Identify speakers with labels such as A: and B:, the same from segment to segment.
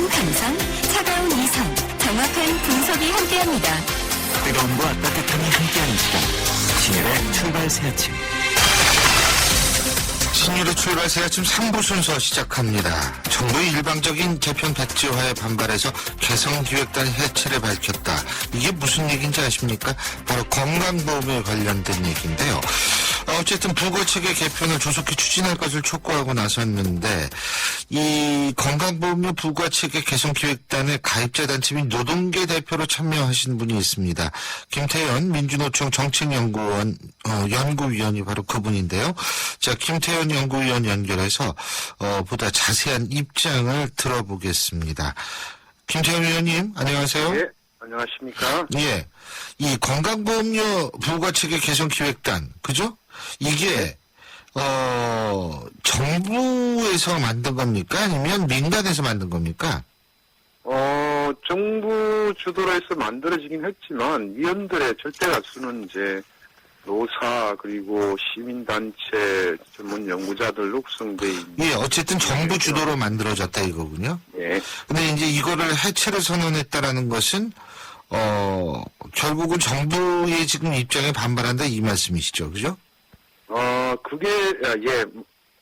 A: 따뜻한 감성, 차가운 이성, 정확한 분석이 함께합니다.
B: 뜨거움과 따뜻함이 함께하는 시간. 신일의 출발 새 아침.
C: 신일의 출발 새 아침 3부 순서 시작합니다. 정부의 일방적인 개편 백지화에 반발해서 개성기획단 해체를 밝혔다. 이게 무슨 얘기인지 아십니까? 바로 건강보험에 관련된 얘기인데요. 어쨌든 부가체계 개편을 조속히 추진할 것을 촉구하고 나섰는데 이 건강보험료 부가체계 개선기획단의 가입자 단체 및 노동계 대표로 참여하신 분이 있습니다. 김태현 민주노총 정책연구원 연구위원이 바로 그분인데요. 자, 김태현 연구위원 연결해서 보다 자세한 입장을 들어보겠습니다. 김태현 위원님, 안녕하세요.
D: 네, 안녕하십니까?
C: 예, 이 건강보험료 부가체계 개선기획단, 그죠? 이게 정부에서 만든 겁니까? 아니면 민간에서 만든 겁니까?
D: 정부 주도로 해서 만들어지긴 했지만 위원들의 절대 다수는 이제 노사 그리고 시민단체 전문 연구자들로 구성돼 있는.
C: 예, 어쨌든 정부 주도로 만들어졌다 이거군요.
D: 예.
C: 근데 이제 이거를 해체를 선언했다라는 것은 결국은 정부의 지금 입장에 반발한다 이 말씀이시죠, 그죠?
D: 그게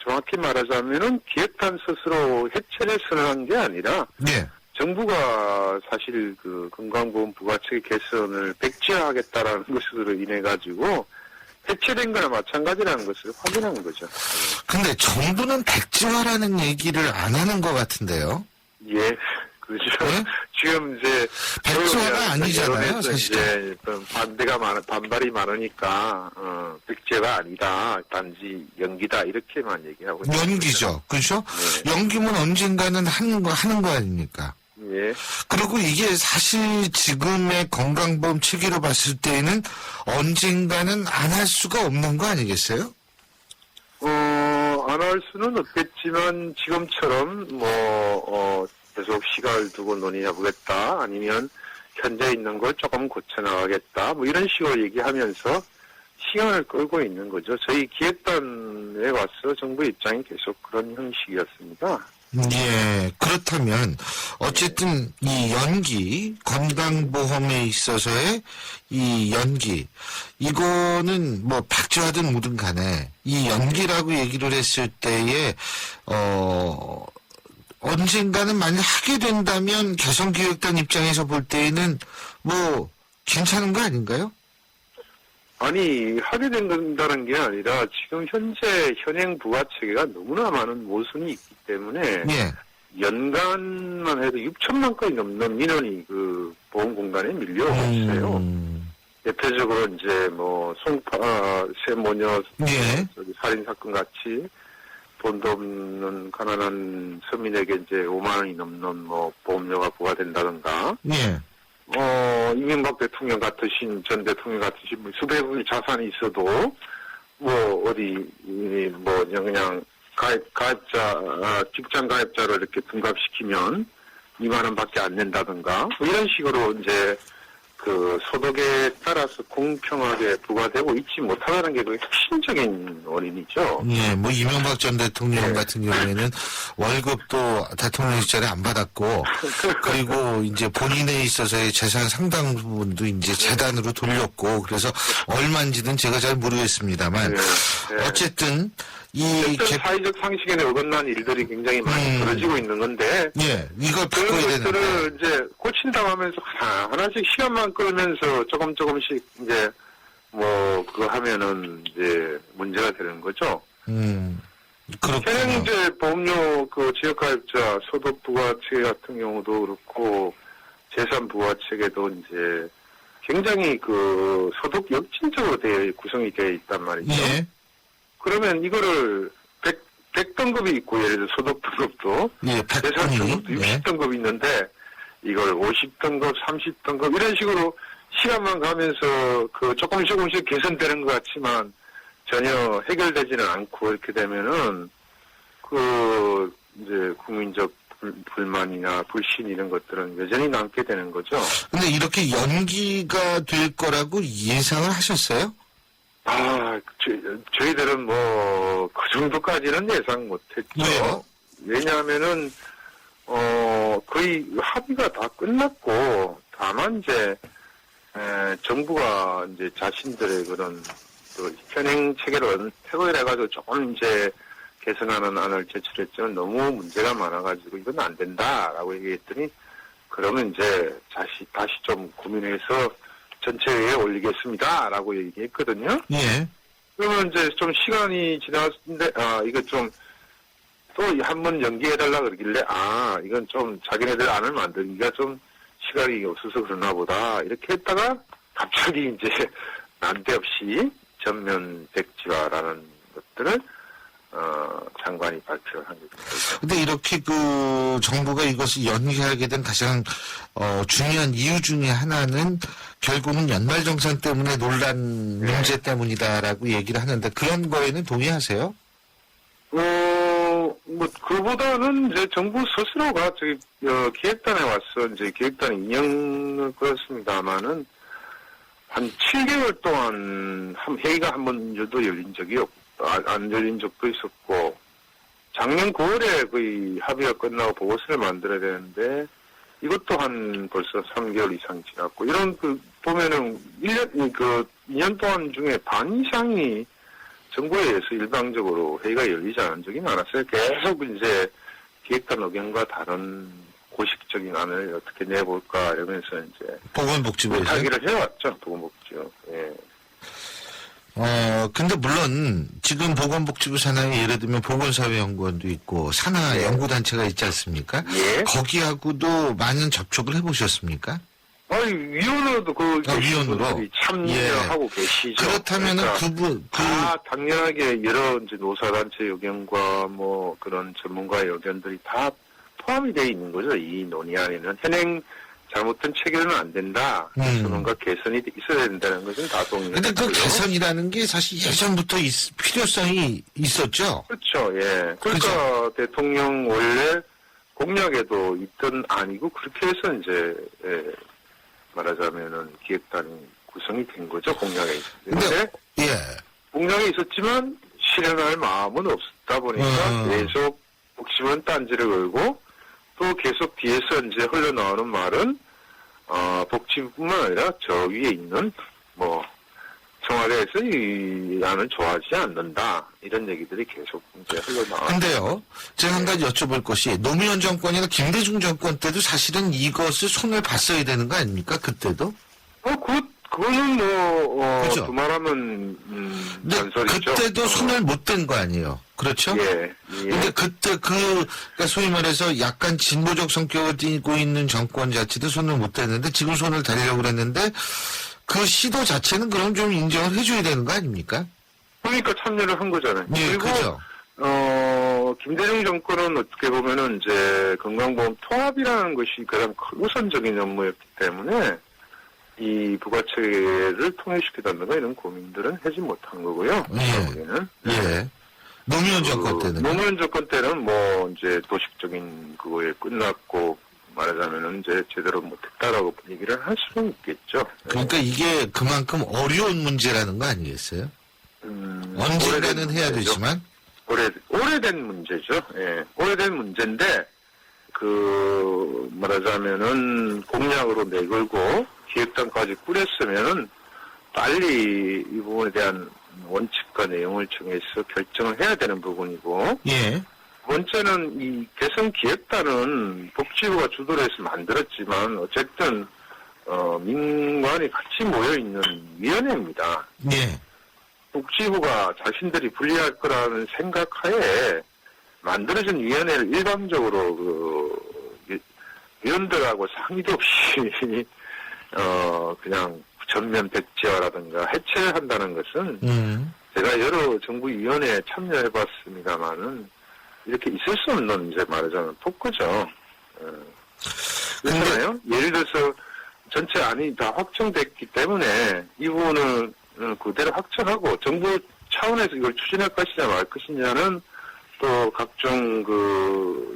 D: 정확히 말하자면은 기획단 스스로 해체를 선언한 게 아니라
C: 네.
D: 정부가 사실 그 건강보험 부가체계 개선을 백지화하겠다라는 것으로 인해 가지고 해체된 거나 마찬가지라는 것을 확인한 거죠.
C: 근데 정부는 백지화라는 얘기를 안 하는 것 같은데요.
D: 예, 그렇죠.
C: 네?
D: 지금 이제
C: 백지화가 아니잖아요, 사실은.
D: 이제 반발이 많으니까 백지화가 아니다, 단지 연기다 이렇게만 얘기하고 있는
C: 연기죠, 그렇죠?
D: 네.
C: 연기면 언젠가는 하는 거 아닙니까?
D: 예.
C: 그리고 이게 사실 지금의 건강보험 체계로 봤을 때에는 언젠가는 안 할 수가 없는 거 아니겠어요?
D: 안 할 수는 없겠지만 지금처럼 계속 시간을 두고 논의해보겠다, 아니면 현재 있는 걸 조금 고쳐나가겠다, 뭐 이런 식으로 얘기하면서 시간을 끌고 있는 거죠. 저희 기획단에 와서 정부 입장이 계속 그런 형식이었습니다.
C: 예, 그렇다면 어쨌든 이 연기, 건강보험에 있어서의 이 연기, 이거는 뭐 백지화든 뭐든 간에 이 연기라고 얘기를 했을 때에 언젠가는 만약 하게 된다면 개성기획단 입장에서 볼 때에는 뭐 괜찮은 거 아닌가요?
D: 아니, 하게 된다는 게 아니라 지금 현재 현행 부가체계가 너무나 많은 모순이 있기 때문에
C: 예.
D: 연간만 해도 6천만 건이 넘는 민원이 그 보험공단에 밀려오고 있어요. 대표적으로 이제 송파 세모녀
C: 예.
D: 살인사건 같이 돈도 없는 가난한 서민에게 이제 5만 원이 넘는 보험료가 부과된다든가.
C: 예.
D: 이명박 대통령 같으신, 전 대통령 같으신 수백억의 자산이 있어도, 그냥 가입자, 직장 가입자를 이렇게 둔갑시키면 2만 원밖에 안 낸다든가, 이런 식으로 이제 그 소득에 따라서 공평하게 부과되고 있지 못하다는 게 그 핵심적인 원인이죠.
C: 예, 이명박 전 대통령
D: 네.
C: 같은 경우에는 월급도 대통령 시절에 안 받았고, 그리고 이제 본인에 있어서의 재산 상당 부분도 이제 재단으로 돌렸고, 그래서 얼마인지는 제가 잘 모르겠습니다만,
D: 네, 네.
C: 어쨌든, 이
D: 사회적 상식에 어긋난 일들이 굉장히 많이 벌어지고 있는 건데,
C: 예, 이걸
D: 그런
C: 바꿔야 되는데.
D: 것들을 이제 고친다고 하면서 하나씩 시간만 끌면서 조금씩 이제 그거 하면은 이제 문제가 되는 거죠.
C: 그렇군요.
D: 현행 이제 보험료 그 지역가입자 소득 부과체계 같은 경우도 그렇고 재산 부과체계도 이제 굉장히 그 소득 역진적으로 구성이 되어 있단 말이죠.
C: 예.
D: 그러면 이거를 100등급이 있고, 예를 들어 소득 등급도,
C: 예,
D: 재산 등급도
C: 100등이.
D: 60등급이 있는데, 이걸 50등급, 30등급, 이런 식으로 시간만 가면서 조금씩 개선되는 것 같지만, 전혀 해결되지는 않고, 이렇게 되면은, 이제 국민적 불만이나 불신 이런 것들은 여전히 남게 되는 거죠.
C: 근데 이렇게 연기가 될 거라고 예상을 하셨어요?
D: 저희들은 그 정도까지는 예상 못했죠.
C: 왜요?
D: 왜냐하면은 거의 합의가 다 끝났고, 다만 이제, 정부가 이제 자신들의 그런, 그 현행 체계를 폐거해가지고 조금 이제 개선하는 안을 제출했지만 너무 문제가 많아가지고 이건 안 된다라고 얘기했더니, 그러면 이제 다시 좀 고민해서 전체회의에 올리겠습니다라고 얘기했거든요.
C: 예.
D: 그러면 이제 좀 시간이 지났는데, 이거 좀, 또 한 번 연기해달라 그러길래, 이건 좀 자기네들 안을 만들기가 좀 시간이 없어서 그러나 보다. 이렇게 했다가 갑자기 이제 난데없이 전면 백지화라는 것들을, 장관이 발표를 한 거죠.
C: 근데 이렇게 그 정부가 이것을 연기하게 된 가장 중요한 이유 중에 하나는 결국은 연말정산 때문에 논란 문제 때문이다라고 얘기를 하는데 그런 거에는 동의하세요?
D: 그보다는 이제 정부 스스로가 저기, 기획단에 와서 이제 기획단이 2년을 끌었습니다만은 한 7개월 동안 회의가 한 번도 열린 적이 없고, 안 열린 적도 있었고, 작년 9월에 거의 합의가 끝나고 보고서를 만들어야 되는데, 이것도 한 벌써 3개월 이상 지났고, 이런 보면은 2년 동안 중에 반 이상이 정부에 의해서 일방적으로 회의가 열리지 않은 적이 많았어요. 계속 이제 기획단 의견과 다른 고식적인 안을 어떻게 내볼까 이러면서 이제
C: 보건복지부에서
D: 하기를 해왔죠. 보건복지부. 예.
C: 근데 물론 지금 보건복지부 산하에 예를 들면 보건사회연구원도 있고 산하
D: 예.
C: 연구단체가 있지 않습니까?
D: 예.
C: 거기하고도 많은 접촉을 해보셨습니까?
D: 위원으로도
C: 위원으로?
D: 분들이 참여하고 계시죠.
C: 그렇다면은
D: 그러니까 다 당연하게 여러 이제 노사단체 의견과 뭐 그런 전문가의 의견들이 다 포함이 되어 있는 거죠. 이 논의안에는 현행 잘못된 체계는 안 된다. 뭔가 개선이 있어야 된다는 것은 다 동의를
C: 근데 그
D: 했고요.
C: 개선이라는 게 사실 예전부터 필요성이 있었죠.
D: 그렇죠. 예. 그러니까
C: 그죠?
D: 대통령 원래 공약에도 있던 아니고 그렇게 해서 이제 말하자면은 기획단이 구성이 된 거죠. 공약에 있었는데
C: 예.
D: 공약에 있었지만 실현할 마음은 없었다 보니까 계속 복심은 딴지를 걸고 또 계속 뒤에서 이제 흘러나오는 말은 복지뿐만 아니라 저 위에 있는 뭐 청와대에서 이 안을 좋아하지 않는다 이런 얘기들이 계속 이제 흘러나와요.
C: 근데요, 제가 한 가지 여쭤볼 것이 노무현 정권이나 김대중 정권 때도 사실은 이것을 손을 봤어야 되는 거 아닙니까? 그때도?
D: 그거는
C: 그죠?
D: 두말하면
C: 근데
D: 잔소리죠.
C: 그때도 손을 못 댄 거 아니에요? 그렇죠?
D: 예.
C: 근데 그때 그러니까 소위 말해서 약간 진보적 성격을 띠고 있는 정권 자체도 손을 못 댔는데 지금 손을 대려고 그랬는데 그 시도 자체는 그럼 좀 인정을 해줘야 되는 거 아닙니까?
D: 그러니까 참여를 한 거잖아요.
C: 예,
D: 그리고
C: 그죠.
D: 김대중 정권은 어떻게 보면은 이제 건강보험 통합이라는 것이 가장 우선적인 업무였기 때문에 이 부가체계를 통일시키다든가 이런 고민들은 하지 못한 거고요. 결국에는.
C: 예. 노무현 정권 때는.
D: 노무현 정권 때는 뭐 이제 도식적인 그거에 끝났고 말하자면은 이제 제대로 못했다라고 얘기를 할 수는 있겠죠.
C: 그러니까 이게 그만큼 어려운 문제라는 거 아니겠어요? 언젠가는 해야
D: 문제죠.
C: 되지만.
D: 오래된 문제죠. 예. 오래된 문제인데, 말하자면은 공약으로 내걸고 기획단까지 꾸렸으면은 빨리 이 부분에 대한 원칙과 내용을 정해서 결정을 해야 되는 부분이고,
C: 예.
D: 번째는 이 개선 기획단은 복지부가 주도를 해서 만들었지만, 어쨌든, 민관이 같이 모여있는 위원회입니다.
C: 예.
D: 복지부가 자신들이 불리할 거라는 생각하에 만들어진 위원회를 일방적으로 위원들하고 상의도 없이 그냥 전면 백지화라든가 해체를 한다는 것은 제가 여러 정부위원회에 참여해봤습니다만은 이렇게 있을 수 없는 이제 말하자면 폭거죠. 그렇잖아요. 예를 들어서 전체 안이 다 확정됐기 때문에 이 부분을 그대로 확정하고 정부 차원에서 이걸 추진할 것이냐 말 것이냐는 또 각종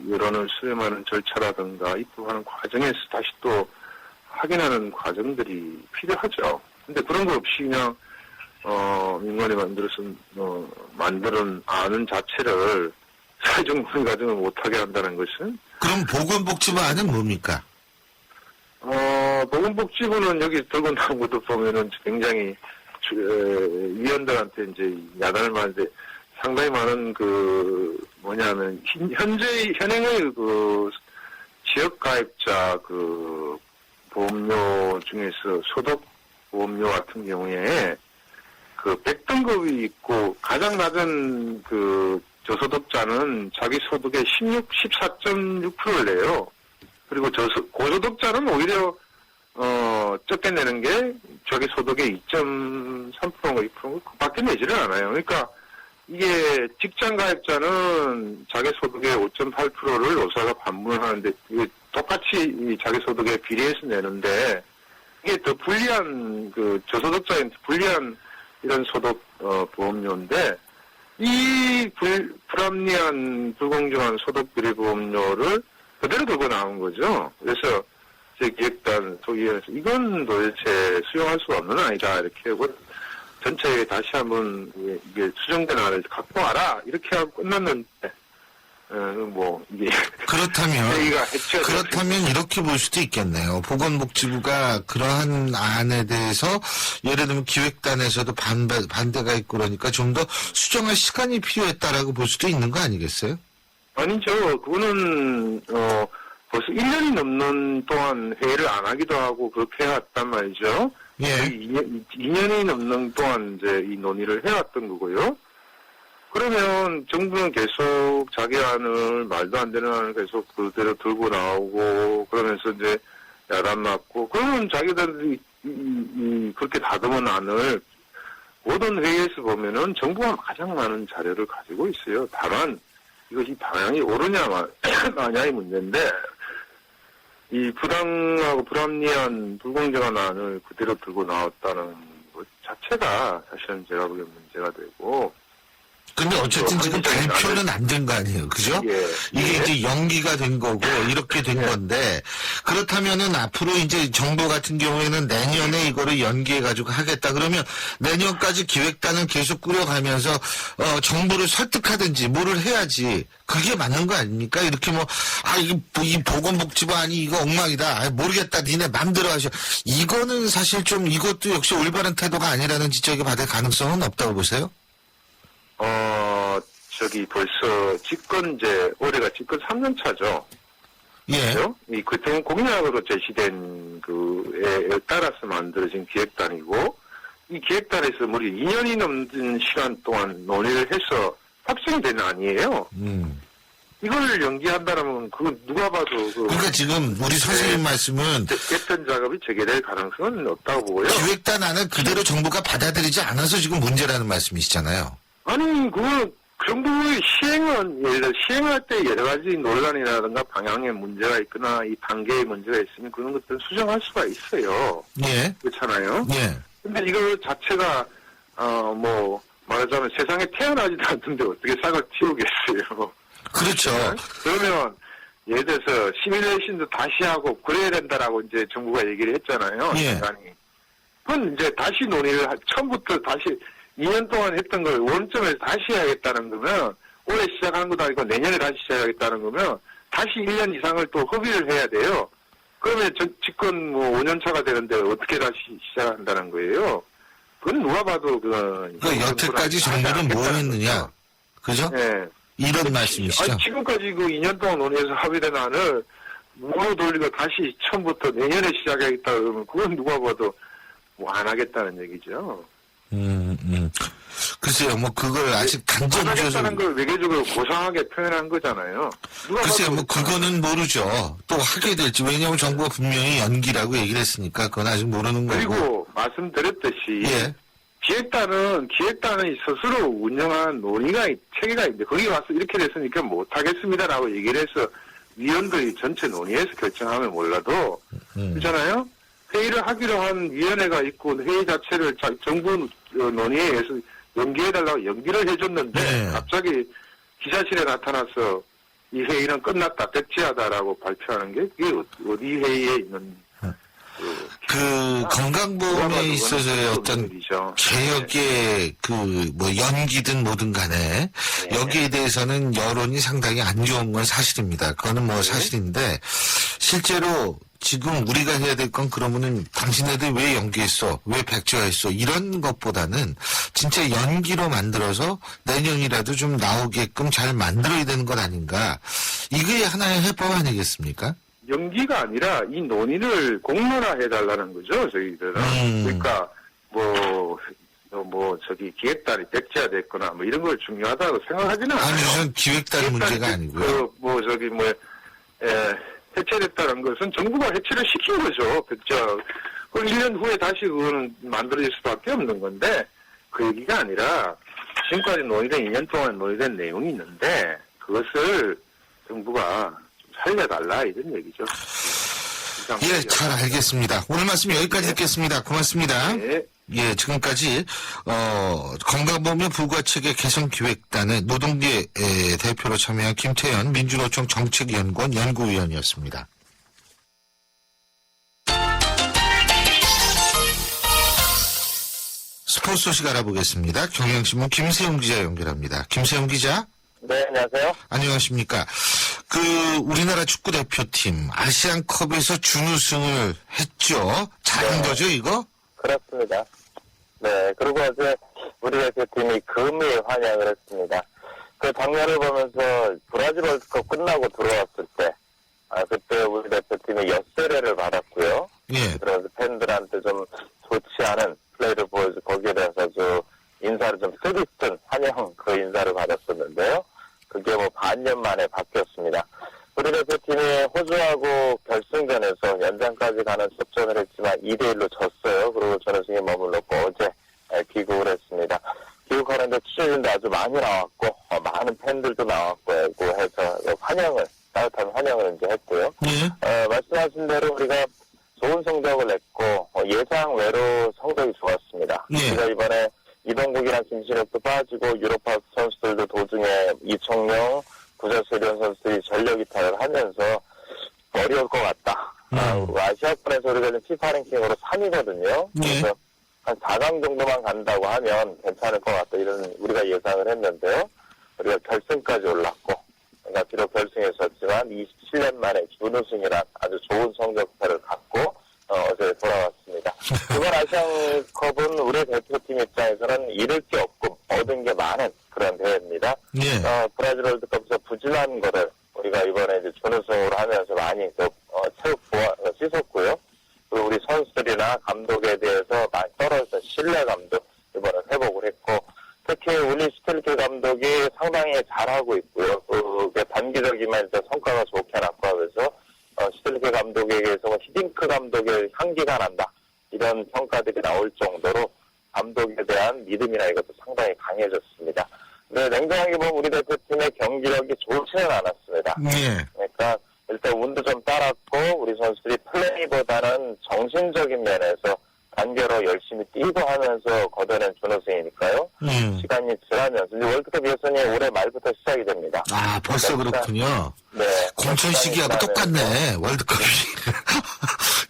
D: 여론을 수렴하는 절차라든가 입법하는 과정에서 다시 또 확인하는 과정들이 필요하죠. 근데 그런 거 없이 그냥 민관이 만들어서 만드는 안은 자체를 최종 논의 과정을 못하게 한다는 것은
C: 그럼 보건복지부 안은 뭡니까?
D: 보건복지부는 여기 들고 나온 것도 보면은 굉장히 위원들한테 이제 야단을 맞는데 상당히 많은 뭐냐면 현행의 지역가입자 보험료 중에서 소득보험료 같은 경우에 100등급이 있고 가장 낮은 저소득자는 자기 소득의 14.6%를 내요. 그리고 고소득자는 오히려 적게 내는 게 자기 소득의 2.3%인가 2%인가 그밖에 내지를 않아요. 그러니까 이게 직장 가입자는 자기 소득의 5.8%를 노사가 반문을 하는데 이게 똑같이 자기 소득에 비례해서 내는데 이게 더 불리한 저소득자한테 불리한 이런 소득 보험료인데 이 불합리한 불공정한 소득 비례 보험료를 그대로 들고 나온 거죠. 그래서 제 기획단 소위에서 이건 도대체 수용할 수가 없는 아니다 이렇게 하고 전체에 다시 한번 이게 수정된 안을 갖고 와라 이렇게 하고 끝났는데 이게
C: 그렇다면 이렇게 볼 수도 있겠네요. 보건복지부가 그러한 안에 대해서 예를 들면 기획단에서도 반대가 있고 그러니까 좀 더 수정할 시간이 필요했다라고 볼 수도 있는 거 아니겠어요?
D: 아니죠. 그거는 벌써 1년이 넘는 동안 회의를 안 하기도 하고 그렇게 해왔단 말이죠.
C: 예.
D: 2년이 넘는 동안 이제 이 논의를 해왔던 거고요. 그러면 정부는 계속 자기 안을 말도 안 되는 안을 계속 그대로 들고 나오고 그러면서 이제 야단 맞고 그러면 자기들이 그렇게 다듬은 안을 모든 회의에서 보면은 정부가 가장 많은 자료를 가지고 있어요. 다만 이것이 방향이 옳으냐 마냐의 문제인데 이 부당하고 불합리한 불공정한 안을 그대로 들고 나왔다는 것 자체가 사실은 제가 보기엔 문제가 되고
C: 근데 어쨌든 지금 발표는 안 된 거 아니에요. 그죠?
D: 예.
C: 이게 이제 연기가 된 거고, 이렇게 된 건데, 그렇다면은 앞으로 이제 정부 같은 경우에는 내년에 이거를 연기해가지고 하겠다. 그러면 내년까지 기획단을 계속 꾸려가면서, 정부를 설득하든지 뭐를 해야지. 그게 맞는 거 아닙니까? 이렇게 이 보건복지부 아니, 이거 엉망이다. 모르겠다. 니네 맘대로 하셔. 이거는 사실 좀 이것도 역시 올바른 태도가 아니라는 지적이 받을 가능성은 없다고 보세요?
D: 벌써 올해가 집권 3년 차죠.
C: 예.
D: 그렇죠? 이 대통령 공약으로 제시된 에 따라서 만들어진 기획단이고, 이 기획단에서 무려 2년이 넘는 시간 동안 논의를 해서 확정된 안이에요. 이걸 연기한다면, 누가 봐도
C: 그러니까 지금 우리 선생님 말씀은
D: 개편 작업이 재개될 가능성은 없다고 보고요.
C: 기획단 안을 그대로 정부가 받아들이지 않아서 지금 문제라는 말씀이시잖아요.
D: 아니, 정부의 시행은, 예를 들어 시행할 때 여러 가지 논란이라든가 방향에 문제가 있거나 이 단계에 문제가 있으면 그런 것들은 수정할 수가 있어요.
C: 예.
D: 그렇잖아요.
C: 예.
D: 근데 이거 자체가, 말하자면 세상에 태어나지도 않는데 어떻게 싹을 틔우겠어요.
C: 그렇죠.
D: 그러면, 예를 들어서 시뮬레이션도 다시 하고 그래야 된다라고 이제 정부가 얘기를 했잖아요.
C: 예.
D: 그건 이제 다시 논의를, 처음부터 다시 2년 동안 했던 걸 원점에서 다시 해야겠다는 거면, 올해 시작한 것도 아니고 내년에 다시 시작하겠다는 거면, 다시 1년 이상을 또 허비를 해야 돼요. 그러면 집권 5년 차가 되는데 어떻게 다시 시작한다는 거예요? 그건 누가 봐도
C: 여태까지 정부는 뭐 했느냐? 그죠?
D: 네.
C: 이런 말씀이시죠?
D: 지금까지 2년 동안 논의해서 합의된 안을 무로 돌리고 다시 처음부터 내년에 시작하겠다 그러면 그건 누가 봐도 안 하겠다는 얘기죠.
C: 글쎄요, 그걸 아직 단정지어서.
D: 하겠다는 걸 외교적으로 고상하게 표현한 거잖아요.
C: 글쎄요, 그거는 모르죠. 또 하게 될지. 왜냐하면 정부가 분명히 연기라고 얘기를 했으니까 그건 아직 모르는 거고.
D: 그리고 말씀드렸듯이.
C: 예.
D: 기획단은 스스로 운영한 논의가, 체계가 있는데, 거기 와서 이렇게 됐으니까 못하겠습니다라고 얘기를 해서 위원들이 전체 논의해서 결정하면 몰라도, 그렇잖아요? 회의를 하기로 한 위원회가 있고, 회의 자체를 정부 논의에 의해서 연기해달라고 연기를 해줬는데,
C: 네.
D: 갑자기 기자실에 나타나서 이 회의는 끝났다, 백지하다라고 발표하는 게, 그게 어디 회의에 있는
C: 그 건강보험에 있어서의 어떤
D: 일이죠.
C: 개혁의 뭐 연기든 뭐든 간에
D: 네.
C: 여기에 대해서는 여론이 상당히 안 좋은 건 사실입니다. 그거는 뭐 사실인데 실제로 지금 우리가 해야 될 건 그러면은 당신네들 왜 연기했어? 왜 백지화했어? 이런 것보다는 진짜 연기로 만들어서 내년이라도 좀 나오게끔 잘 만들어야 되는 것 아닌가. 이게 하나의 해법 아니겠습니까?
D: 연기가 아니라 이 논의를 공론화해달라는 거죠, 저희들은. 그러니까, 기획단이 백지화됐거나 뭐 이런 걸 중요하다고 생각하지는 않아요.
C: 아니, 우선 기획단 문제가 아니고요.
D: 해체됐다는 것은 정부가 해체를 시킨 거죠, 백지화. 그 1년 후에 다시 그거는 만들어질 수밖에 없는 건데, 그 얘기가 아니라, 지금까지 논의된 2년 동안 논의된 내용이 있는데, 그것을 정부가 좀 살려달라, 이런 얘기죠.
C: 예, 잘 알겠습니다. 오늘 말씀 여기까지 듣겠습니다. 고맙습니다.
D: 네.
C: 예, 지금까지 건강보험료 부과체계 개선기획단의 노동계 대표로 참여한 김태현 민주노총 정책연구원 연구위원이었습니다. 스포츠 소식 알아보겠습니다. 경향신문 김세웅 기자 연결합니다. 김세웅 기자.
E: 네, 안녕하세요.
C: 안녕하십니까. 우리나라 축구 대표팀 아시안컵에서 준우승을 했죠. 잘한 거죠, 이거?
E: 그렇습니다. 네, 그리고 어제 우리 대표팀이 금일 환영을 했습니다. 그 장면을 보면서 브라질 월드컵 끝나고 들어왔을 때, 그때 우리 대표팀이 엿세례를 받았고요.
C: 예.
E: 그래서 팬들한테 좀 좋지 않은 플레이를 보여서 거기에 대해서 아주 인사를 좀 쓰디쓴 환영 그 인사를 받았었는데요. 그게 반년 만에 바뀌었습니다. 우리 대표팀이 호주하고 결승전에서 연장까지 가는 접전을 했지만 2대1로 졌어요. 그리고 전우승에 머물렀고 어제 귀국을 했습니다. 귀국하는데 취재진도 아주 많이 나왔고 많은 팬들도 나왔고 해서 따뜻한 환영을 이제 했고요.
C: 예.
E: 말씀하신 대로 우리가 좋은 성적을 냈고 예상 외로 성적이 좋았습니다.
C: 예.
E: 우리가 이번에 이동국이랑 김신혁도 빠지고 유로파 선수들도 도중에 이청용, 구자수련 선수들이 전력 이탈을 하면서 어려울 것 같다. 그리고 아시아권에서 우리가 지금 피파 랭킹으로 3위거든요.
C: 예.
E: 그래서 한 4강 정도만 간다고 하면 괜찮을 것 같다. 이런 우리가 예상을 했는데요. 우리가 결승까지 올랐고, 그러니까 비록 결승에 졌지만 27년 만에 준우승이란 아주 좋은 성적표를 갖고 어제 돌아왔습니다. 이번 아시안컵은 우리 대표팀 입장에서는 잃을 게 없고 얻은 게 많은 그런 대회입니다.
C: 예.
E: 브라질 월드컵에서 부진한 거를 우리가 이번에 이제 준우승으로 하면서 많이 씻었고요. 그리고 우리 선수들이나 감독에 대해서 많이 떨어졌던 신뢰감도 이번에 회복을 했고, 특히 우리 슈틸리케 감독이 상당히 잘하고 있고요. 그게 단기적이면 일단 성과가 좋게 나타나면서 슈틸리케 감독에게서 히딩크 감독의 향기가 난다. 이런 평가들이 나올 정도로 감독에 대한 믿음이나 이것도 상당히 강해졌습니다. 네, 냉정하게 보면 우리 대표팀의 경기력이 좋지는 않았습니다.
C: 예.
E: 그러니까 일단 운도 좀 따랐고 우리 선수들이 플레이보다는 정신적인 면에서 단결로 열심히 뛰고 하면서 거둬낸 준우승이니까요. 시간이 지나면서 이제 월드컵 예선이 올해 말부터 시작이 됩니다.
C: 아, 벌써
E: 그러니까
C: 그렇군요.
E: 네.
C: 공천 시기하고 똑같네, 월드컵이.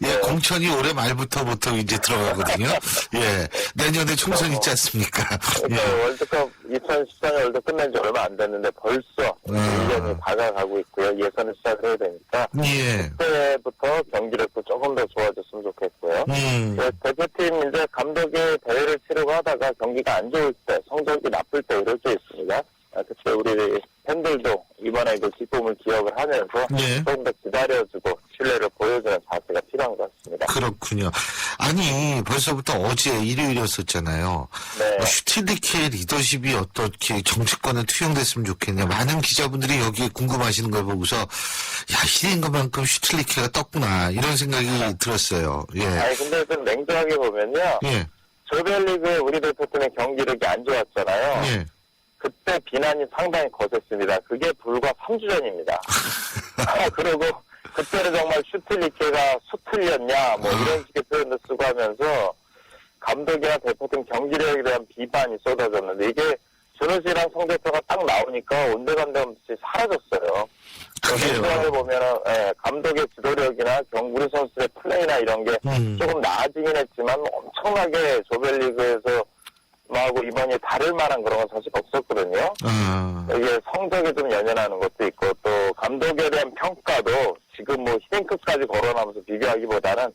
C: 예,
E: 네.
C: 공천이 올해 말부터 보통 이제 들어가거든요. 예, 내년에 총선 있지 않습니까?
E: 그러니까
C: 예.
E: 월드컵 2014년 월드컵 끝난 지 얼마 안 됐는데 벌써 1년이 다가가고 있고요. 예선을 시작을 해야 되니까
C: 예.
E: 그때부터 경기력도 조금 더 좋아졌으면 좋겠고요. 대표팀 이제 감독이 대회를 치르고 하다가 경기가 안 좋을 때, 성적이 나쁠 때 이럴 때 있습니다. 그때 우리 팬들도 이번에 그 기쁨을 기억을 하면서
C: 예.
E: 조금 더 기다려주고 신뢰를 보여주는 자세가 필요한 것 같습니다.
C: 그렇군요. 아니, 벌써부터 어제 일요일이었었잖아요.
E: 네.
C: 슈틸리케의 리더십이 어떻게 정치권에 투영됐으면 좋겠냐. 많은 기자분들이 여기에 궁금하시는 걸 보고서, 야, 히딩크만큼 슈틸리케가 떴구나. 이런 생각이 들었어요. 예.
E: 아니, 근데 좀 냉정하게 보면요.
C: 예.
E: 조별리그에 우리 대표팀의 경기력이 안 좋았잖아요.
C: 예.
E: 그때 비난이 상당히 거셌습니다. 그게 불과 3주 전입니다. 그리고 그때는 정말 슈틸리케가 수틀렸냐 뭐 이런 식의 표현도 쓰고 하면서 감독이나 대표팀 경기력에 대한 비판이 쏟아졌는데 이게 준우승이랑 성적표가 딱 나오니까 온데간데 없이 사라졌어요.
C: 그게요.
E: 보면은 감독의 지도력이나 우리 선수의 플레이나 이런 게 조금 빠지긴 했지만 엄청나게 조별리그에서 하고 이번이 다를 만한 그런 건 사실 없었거든요. 이게 성적에 좀 연연하는 것도 있고 또 감독에 대한 평가도 지금 뭐 히딩크까지 거론하면서 비교하기보다는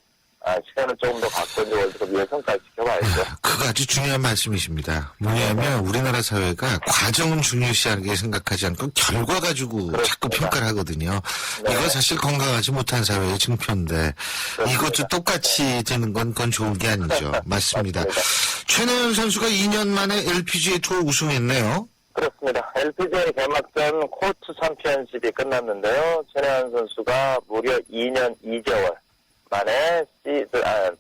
E: 시간을 조금 더 갖고 이제 월드컵 예선까지 지켜봐야죠.
C: 그거 아주 중요한 말씀이십니다. 뭐냐면 우리나라 사회가 과정은 중요시하게 생각하지 않고 결과 가지고 자꾸 평가를 하거든요.
E: 네.
C: 이거 사실 건강하지 못한 사회의 증표인데 이것도 똑같이 되는 건 그건 좋은 게 아니죠. 맞습니다. 최나연 선수가 2년 만에 LPGA 투어 우승했네요.
E: 그렇습니다. LPGA 개막전 코트 챔피언십이 끝났는데요. 최나연 선수가 무려 2년 2개월 만에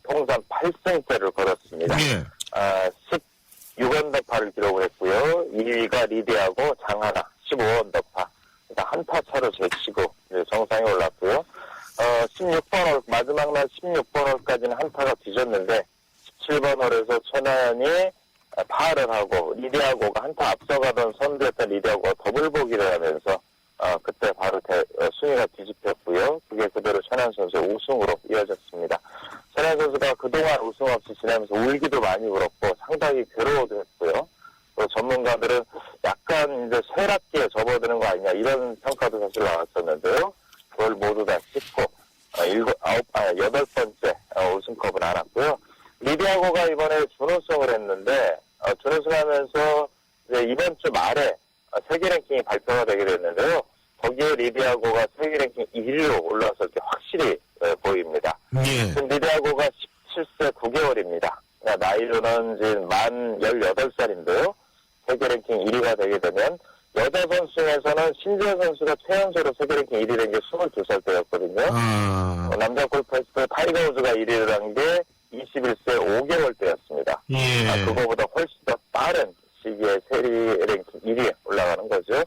E: 통산 8승째를 걸었습니다.
C: 예.
E: 16언더파를 기록을 했고요. 2위가 리디하고 장하나 15언더파. 그러니까 한타 차로 제치고 정상에 올랐고요. 16번 홀, 마지막 날 16번 홀까지는 한타가 뒤졌는데 17번 홀에서 최나연이 파를 하고 리디아고가 한타 앞서가던 선두였던 리디아고가 더블 보기를 하면서 그때 바로 순위가 뒤집혔고요. 그게 그대로 최나연 선수의 우승으로 이어졌습니다. 최나연 선수가 그동안 우승 없이 지내면서 울기도 많이 울었고 상당히 괴로워도 했고요. 또 전문가들은 약간 이제 쇠락기에 접어드는 거 아니냐 이런 평가도 사실 나왔었는데요. 그걸 모두 다 씻고 8번째 우승컵을 안았고요. 리디아고가 이번에 준우승을 했는데 준우승하면서 이제 이번 주 말에 세계 랭킹이 발표가 되게 됐는데요. 거기에 리디아고가 세계 랭킹 1위로 올라왔을 때 확실히 보입니다.
C: 예.
E: 지금 리디아고가 17세 9개월입니다. 그러니까 나이로는 지금 만 18살인데요. 세계 랭킹 1위가 되게 되면 여자 선수 중에서는 신지혜 선수가 최연소로 세계 랭킹 1위 된 게 22살 때였거든요. 남자 골프에서 타이거 우즈가 1위를 한 게 21세 5개월 때였습니다.
C: 예.
E: 그거보다 훨씬 더 빠른 시기에 세계 랭킹 1위에 올라가는 거죠.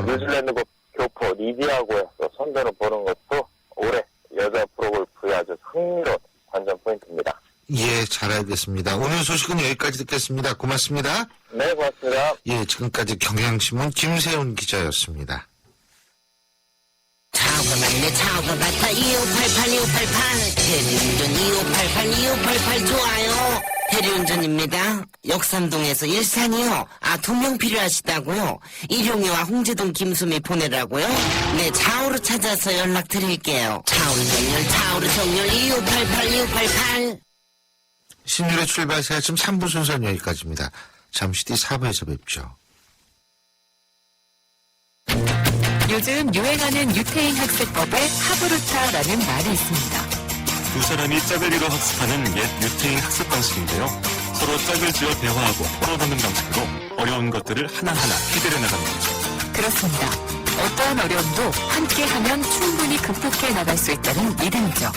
E: 뉴질랜드 교포 리디아고에서 선전을 보는 것도 올해 여자 프로골프의 아주 흥미로운 관전 포인트입니다.
C: 예, 잘 알겠습니다. 오늘 소식은 여기까지 듣겠습니다. 고맙습니다.
E: 네, 고맙습니다.
C: 예, 지금까지 경향신문 김세훈 기자였습니다.
F: 차오가 같아 2588 대리운전 2588 좋아요. 대리운전입니다. 역삼동에서 일산이요. 2명 필요하시다고요? 일용이와 홍제동 김수미 보내라고요? 네, 차오로 찾아서 연락드릴게요. 차오로 정렬 2588
C: 신율의 출발새 아침 3부 순서는 여기까지입니다. 잠시 뒤 4부에서 뵙죠.
A: 요즘 유행하는 유태인 학습법에 하부루타라는 말이 있습니다.
B: 두 사람이 짝을 이뤄 학습하는 옛 유태인 학습 방식인데요. 서로 짝을 지어 대화하고 풀어보는 방식으로 어려운 것들을 하나하나 해결해 나가는 거죠.
A: 그렇습니다. 어떠한 어려움도 함께하면 충분히 극복해 나갈 수 있다는 믿음이죠.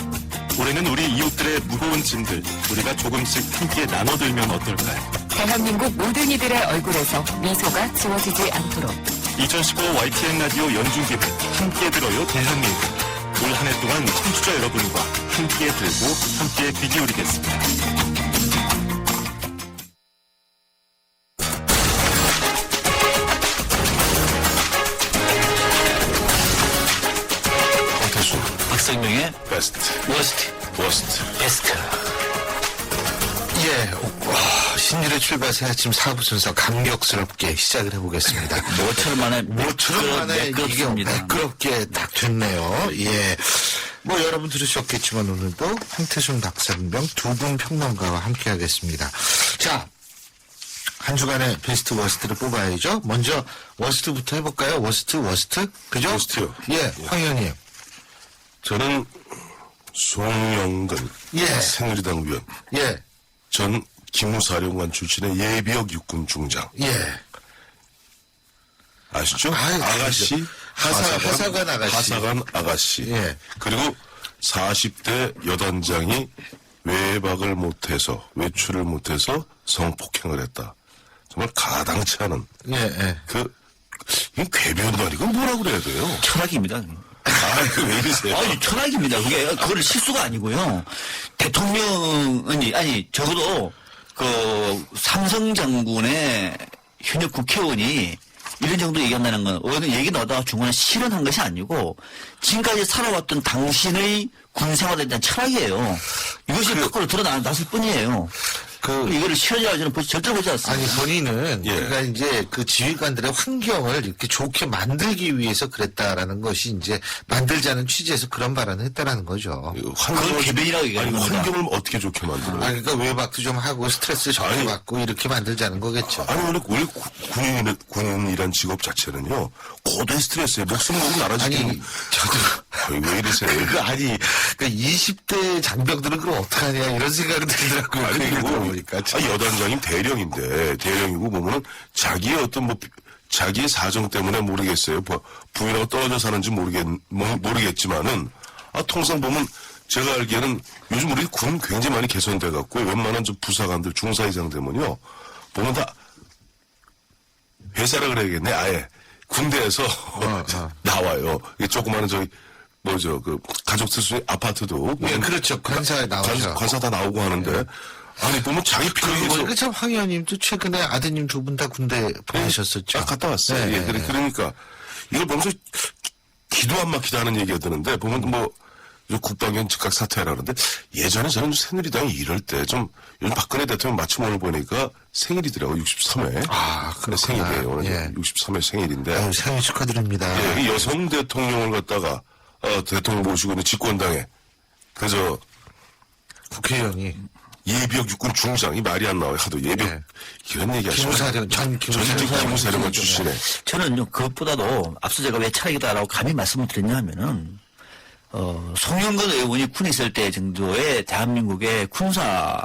B: 올해는 우리 이웃들의 무거운 짐들 우리가 조금씩 함께 나눠들면 어떨까요?
A: 대한민국 모든 이들의 얼굴에서 미소가 지워지지 않도록
B: 2015 YTN 라디오 연중기획 함께 들어요 대한민국. 올 한 해 동안 청취자 여러분과 함께 들고 함께 귀 기울이겠습니다.
G: 황태수 박성명의
B: 베스트
G: 베스트.
C: 예, 신율의 출발새 아침 4부 순서 감격스럽게 시작을 해보겠습니다.
G: 모처럼 만에
C: 이게
G: 매끄럽습니다.
C: 매끄럽게 딱 됐네요. 예. 뭐 여러분 들으셨겠지만 오늘도 황태순 박상병 두 분 평론가와 함께 하겠습니다. 자, 한 주간의 베스트 워스트를 뽑아야죠. 먼저 워스트부터 해볼까요? 워스트? 그죠?
H: 워스트요.
C: 예, 황 의원님.
H: 저는 송영근
C: 예.
H: 새누리당 위원,
C: 예,
H: 전 기무사령관 출신의 예비역 육군 중장.
C: 예.
H: 아시죠?
C: 아가씨. 하사관 아가씨.
H: 하사관 아가씨.
C: 예.
H: 그리고 40대 여단장이 외박을 못해서, 외출을 못해서 성폭행을 했다. 정말 가당치 않은,
C: 예.
H: 이건 궤변도 아니고 뭐라고 그래야 돼요?
G: 철학입니다.
H: 왜 이러세요?
G: 아니, 철학입니다. 그걸 실수가 아니고요. 대통령은, 적어도, 삼성 장군의 현역 국회의원이 이런 정도 얘기한다는 건 오늘 얘기 나오다가 중간에 실현한 것이 아니고 지금까지 살아왔던 당신의 군 생활에 대한 철학이에요. 이것이 밖으로 드러났을 뿐이에요. 이거를 실현이라고 저는 절대로 보지 않습니다.
C: 아니, 본인은,
H: 예.
C: 그러니까 이제 그 지휘관들의 환경을 이렇게 좋게 만들기 위해서 그랬다라는 것이 이제 만들자는 취지에서 그런 발언을 했다라는 거죠.
G: 그걸 개변이라고 얘기하는
H: 아니,
G: 겁니다.
H: 환경을 어떻게 좋게 만들어요?
C: 그러니까 외박도 좀 하고 스트레스 적게
H: 아니.
C: 받고 이렇게 만들자는 거겠죠.
H: 아니, 원래 군인이란 직업 자체는요, 고도의 스트레스에 목숨 걸고 나라지키는.
C: 아니, 저도.
H: 왜 이러세요?
C: 아니, 그러니까 20대 장병들은 그럼 어떡하냐 이런 생각이 들더라고요.
H: 아니,
C: 그 얘기를
H: 그리고
C: 들어보니까.
H: 여단장님 대령인데, 대령이고 보면은 자기의 어떤 자기의 사정 때문에 모르겠어요. 부인하고 떨어져 사는지 모르겠지만은, 통상 보면 제가 알기에는 요즘 우리 군 굉장히 많이 개선돼 갖고 웬만한 좀 부사관들 중사 이상 되면요. 보면 다 회사라 그래야겠네. 아예 군대에서 나와요. 이 조그마한 가족들 수의 아파트도
C: 예, 그렇죠. 관사에 나오죠.
H: 관사 다 나오고 하는데 아니 보면 자기
C: 그러고
H: 필요해서
C: 보니까 참 황 의원님도 최근에 아드님 두 분 다 군대 보내셨었죠.
H: 갔다 왔어요.
C: 네,
H: 예,
C: 네.
H: 그러니까 이걸 보면서 기도 안 막히다 하는 얘기가 드는데 보면 국방위원 즉각 사퇴하라는데 예전에 저는 새누리당이 이럴 때 좀 요즘 박근혜 대통령 마침 오늘 보니까 생일이더라고 63회.
C: 아, 그렇구나.
H: 생일이에요. 오늘
C: 예.
H: 63회 생일인데
C: 아유, 생일 축하드립니다.
H: 예, 이 여성 대통령을 갖다가 대통령 모시고 있는 집권당에 그래서
C: 국회의원이
H: 예비역 육군 중장 이 말이 안 나와요. 하도 예비역
C: 예.
H: 이런 얘기 하시면
C: 전직
H: 기무사령관 출신에
G: 저는 그것보다도 앞서 제가 왜 차이다라고 감히 말씀을 드렸냐면은 송영건 의원이 군에 있을 때 정도의 대한민국의 군사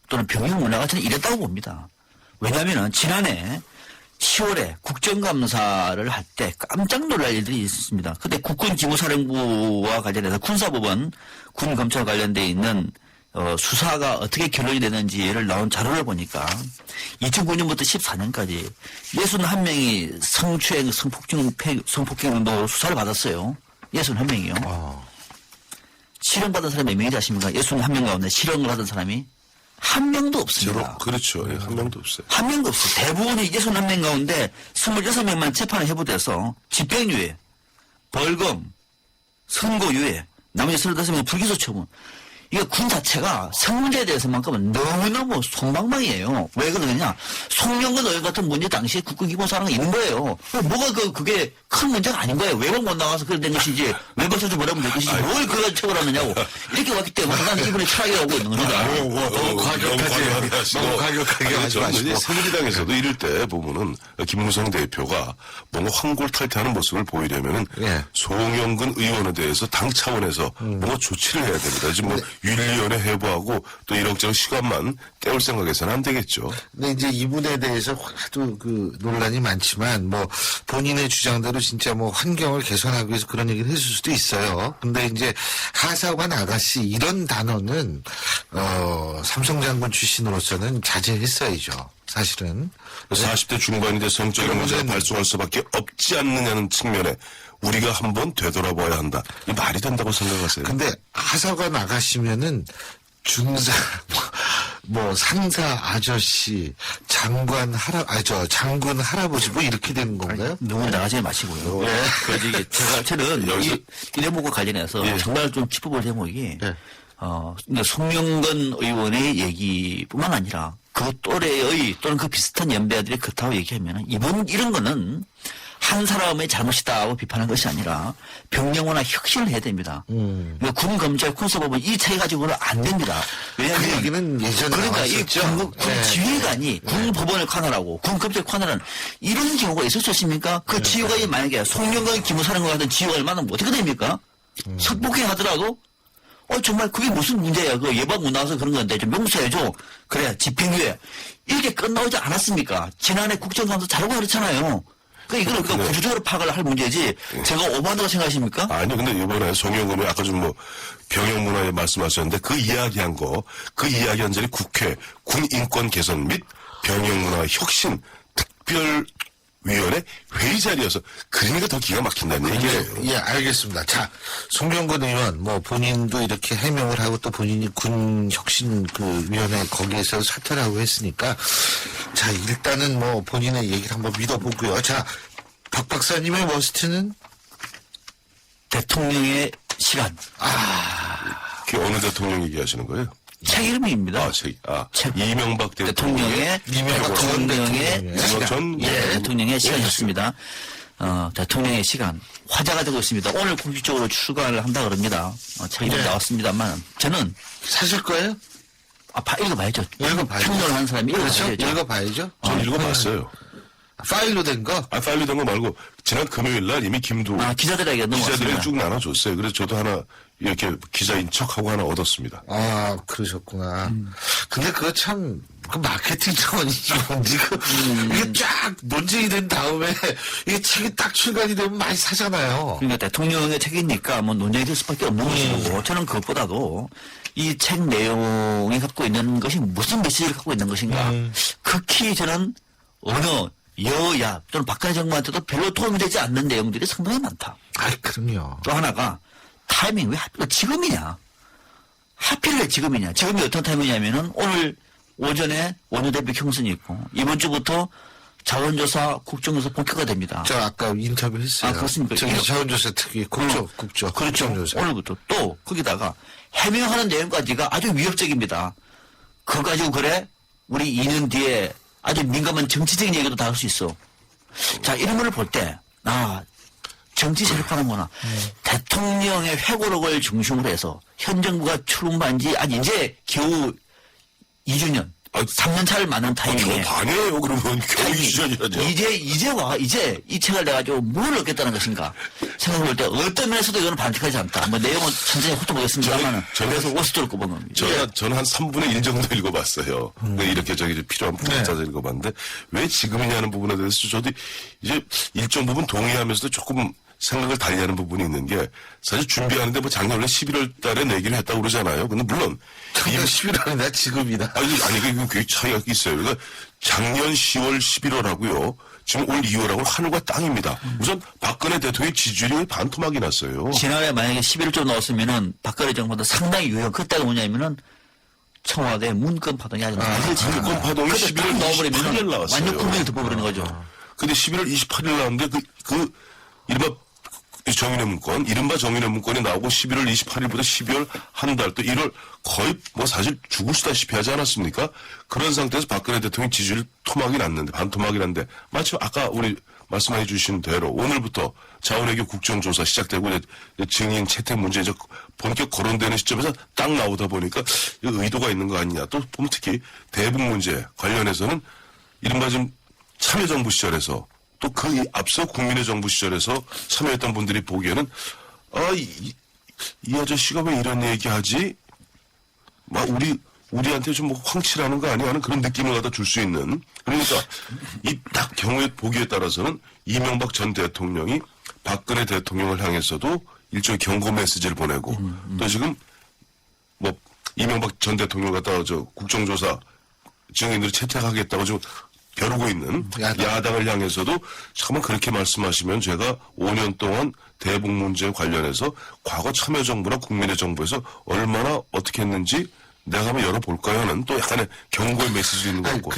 G: 또는 병영 문화가 저는 이랬다고 봅니다. 왜냐하면은 지난해 10월에 국정감사를 할 때 깜짝 놀랄 일들이 있었습니다. 그때 국군기무사령부와 관련해서 군사법원, 군검찰 관련돼 있는 수사가 어떻게 결론이 되는지를 나온 자료를 보니까 2009년부터 14년까지 61명이 성추행, 성폭행도 수사를 받았어요. 61명이요. 실형받은 사람이 몇 명인지 아십니까? 61명 가운데 실형을 받은 사람이 한 명도 없습니다.
H: 그렇죠. 예, 한 명도 없어요.
G: 한 명도 없어요. 대부분이 61명 가운데 26명만 재판에 회부돼서 집행유예, 벌금, 선고유예, 나머지 35명은 불기소 처분. 이게 군 자체가 성문제에 대해서만큼은 너무너무 손방망이에요. 왜 그러느냐? 송영건 의원 같은 문제 당시에 국군기본사령이 있는 거예요. 뭐가 그게 큰 문제가 아닌 거예요. 외박 못 나가서 그래 된 것이지, 외박 처주 뭐라면 될 것이지, 뭘 그걸 처벌하느냐고. 이렇게 왔기 때문에 나는 이번에 철학이 오고 있는 겁니다.
H: 너무 과격하게 하지 마시고. 새누리당에서도 이럴 때 보면은 김무성 대표가 뭔가 환골탈퇴하는 모습을 보이려면은
C: 예.
H: 송영근 의원에 대해서 당 차원에서 뭔가 조치를 해야 됩니다. 지금 윤리위원회 해부하고 또 이런저런 시간만 때울 생각해서는 안 되겠죠.
C: 근데 이제 이분에 대해서 하도 논란이 많지만 본인의 주장대로 진짜 환경을 개선하기 위해서 그런 얘기를 했을 수도 있어요. 근데 이제 하사관 아가씨 이런 단어는 삼성 장군 출신으로서는 자제했어야죠. 사실은.
H: 40대 중반인데 성적인 문제가 발생할 수밖에 없지 않느냐는 측면에 우리가 한번 되돌아봐야 한다. 이 말이 된다고 생각하세요?
C: 근데 하사관 아가씨면은 중사, 상사 아저씨, 장군 할아버지 이렇게 되는 건가요?
G: 너무 나가지 마시고요.
C: 네.
G: 저는
H: 여기서-
G: 이 대목과 관련해서
H: 예.
G: 정말 좀 짚어볼 대목이,
C: 예.
G: 근데 송영건 의원의 얘기뿐만 아니라 그 또래의 또는 그 비슷한 연배들이 그렇다고 얘기하면 이런 거는 한 사람의 잘못이다고 비판한 것이 아니라 병영문화 혁신을 해야 됩니다. 그러니까 군 검찰 군사법은 이 차이 가지고는 안 됩니다. 왜냐하면
C: 그 얘기는 예전에
G: 그러니까 이
C: 나왔었죠.
G: 군
C: 네.
G: 지휘관이 군 법원을 관할하고 군 검찰 관할하는 이런 경우가 있을 수 있습니까? 그 지휘관이 만약에 송영건 기무사령관 같은 지휘관을 만나면 어떻게 됩니까? 성폭행 하더라도 정말 그게 무슨 문제야. 그 예방 못 나와서 그런 건데 좀 용서해줘. 그래 집행유예 이렇게 끝나오지 않았습니까? 지난해 국정감사 자료가 그렇잖아요. 그러니까 이걸 우리가 구조적으로 파악을 할 문제지 제가 오버한다고 생각하십니까?
H: 아니요. 근데 이번에 송영근이 아까 좀 병영문화에 말씀하셨는데 그 이야기한 국회 군 인권 개선 및 병영문화 혁신 특별 위원회 회의 자리여서 그러니까 더 기가 막힌다는 얘기예요.
C: 예, 알겠습니다. 자, 송영건 의원, 뭐, 본인도 이렇게 해명을 하고 또 본인이 군 혁신 그 위원회 거기에서 사퇴를 하고 했으니까, 자, 일단은 뭐, 본인의 얘기를 한번 믿어보고요. 자, 박 박사님의 워스트는?
G: 대통령의 시간.
H: 그 어느 대통령 얘기하시는 거예요?
G: 책 이름입니다.
H: 이명박 대통령의
C: 이명박 전 대통령의
H: 전
G: 예, 대통령의 시간이었습니다. 대통령의 시간. 화제가 되고 있습니다. 오늘 공식적으로 출간을 한다 그럽니다. 책이 좀 나왔습니다만, 저는,
C: 사실 거예요?
G: 읽어봐야죠.
C: 읽어봐야죠.
G: 평론을 하는 사람이
C: 그렇죠?
G: 읽어봐야죠.
C: 읽어봐야죠.
H: 전 읽어봤어요.
C: 파일로 된 거?
H: 파일로 된 거 말고 지난 금요일 날 이미 김두
G: 기자들에게 넘어왔습니다.
H: 기자들에게 쭉 나눠줬어요. 그래서 저도 하나 이렇게 기자인 척하고 하나 얻었습니다.
C: 아, 그러셨구나. 근데 그거 참, 그 마케팅 차원이지 뭔지, 이게 쫙 논쟁이 된 다음에, 이게 책이 딱 출간이 되면 많이 사잖아요.
G: 그러니까 대통령의 책이니까 뭐 논쟁이 될 수밖에 없는 것이고, 저는 그것보다도 이 책 내용이 갖고 있는 것이 무슨 메시지를 갖고 있는 것인가. 극히 저는 어느 여야 또는 박근혜 정부한테도 별로 도움이 되지 않는 내용들이 상당히 많다.
C: 그럼요.
G: 또 하나가 타이밍 왜 하필 지금이냐. 하필 왜 지금이냐. 지금이 어떤 타이밍이냐면은 오늘 오전에 원내대표 경선이 있고 이번 주부터 자원조사 국정조사 본격화 됩니다.
C: 저 아까 인터뷰 했어요.
G: 그렇습니까?
C: 저기 자원조사 특위 국정
G: 그렇죠.
C: 국정조사.
G: 오늘부터 또 거기다가 해명하는 내용까지가 아주 위협적입니다. 그거 가지고 그래 우리 2년 뒤에 아주 민감한 정치적인 얘기도 다룰 수 있어. 자, 이런 거를 볼 때, 정치 세력화는구나. 대통령의 회고록을 중심으로 해서 현 정부가 출범한 지 아니 이제 겨우 2주년, 3년 차를 맞는
H: 겨우
G: 타이밍에
H: 반이에요. 그러면 겨우 2주년이라죠.
G: 이제 이 책을 내가지고 뭘 얻겠다는 것인가 생각해볼 때 어떤 면에서도 이거는 반칙하지 않다. 뭐 내용은 천천히 훑어보겠습니다만은 그래서 워스트를 꼽은 겁니다.
H: 저는 한 3분의 1 정도 읽어봤어요. 이렇게 필요한 부분 찾아서 읽어봤는데 왜 지금이냐는 부분에 대해서 저도 이제 일정 부분 동의하면서도 조금 생각을 달리하는 부분이 있는 게 사실 준비하는데 뭐 작년 원래 11월 달에 내기를 했다고 그러잖아요. 근데 물론
C: 작년 11월이나 지금이다.
H: 아니 그게 차이가 있어요. 그러니까 작년 10월 11월하고요. 지금 올 2월하고 하늘과 땅입니다. 우선 박근혜 대통령의 지지율이 반토막이 났어요.
G: 지난해 만약에 11조 넣었으면은 박근혜 정부도 상당히 유효한 그때가 뭐냐면은 청와대 문건 파동이 아주
H: 문건 파동이 11월 28일 나왔어요.
G: 완전 국민을 덮어버리는 거죠.
H: 근데 11월 28일 나왔는데 이른바 정인의 문건, 이른바 정인의 문건이 나오고 11월 28일부터 12월 한 달 또 1월 거의 뭐 사실 죽을 수다시피 하지 않았습니까? 그런 상태에서 박근혜 대통령 지지율 토막이 났는데, 반토막이 났는데, 마치 아까 우리 말씀해 주신 대로 오늘부터 자원외교 국정조사 시작되고 이제 증인 채택 문제 이제 본격 거론되는 시점에서 딱 나오다 보니까 의도가 있는 거 아니냐. 또 보면 특히 대북 문제 관련해서는 이른바 지금 참여정부 시절에서 또 그 앞서 국민의 정부 시절에서 참여했던 분들이 보기에는 이 아저씨가 왜 이런 얘기하지? 막 우리한테 좀 뭐 황칠하는 거 아니야 하는 그런 느낌을 갖다 줄 수 있는. 그러니까 이 딱 경우에 보기에 따라서는 이명박 전 대통령이 박근혜 대통령을 향해서도 일종의 경고 메시지를 보내고 또 지금 뭐 이명박 전 대통령 갖다가 국정조사 증인들을 채택하겠다고 지금 벼르고 있는 야당을 향해서도 잠깐만 그렇게 말씀하시면 제가 5년 동안 대북 문제 관련해서 과거 참여정부나 국민의 정부에서 얼마나 어떻게 했는지 내가 한번 열어볼까요? 하는 또 약간의 경고의 메시지 있는 것 같고.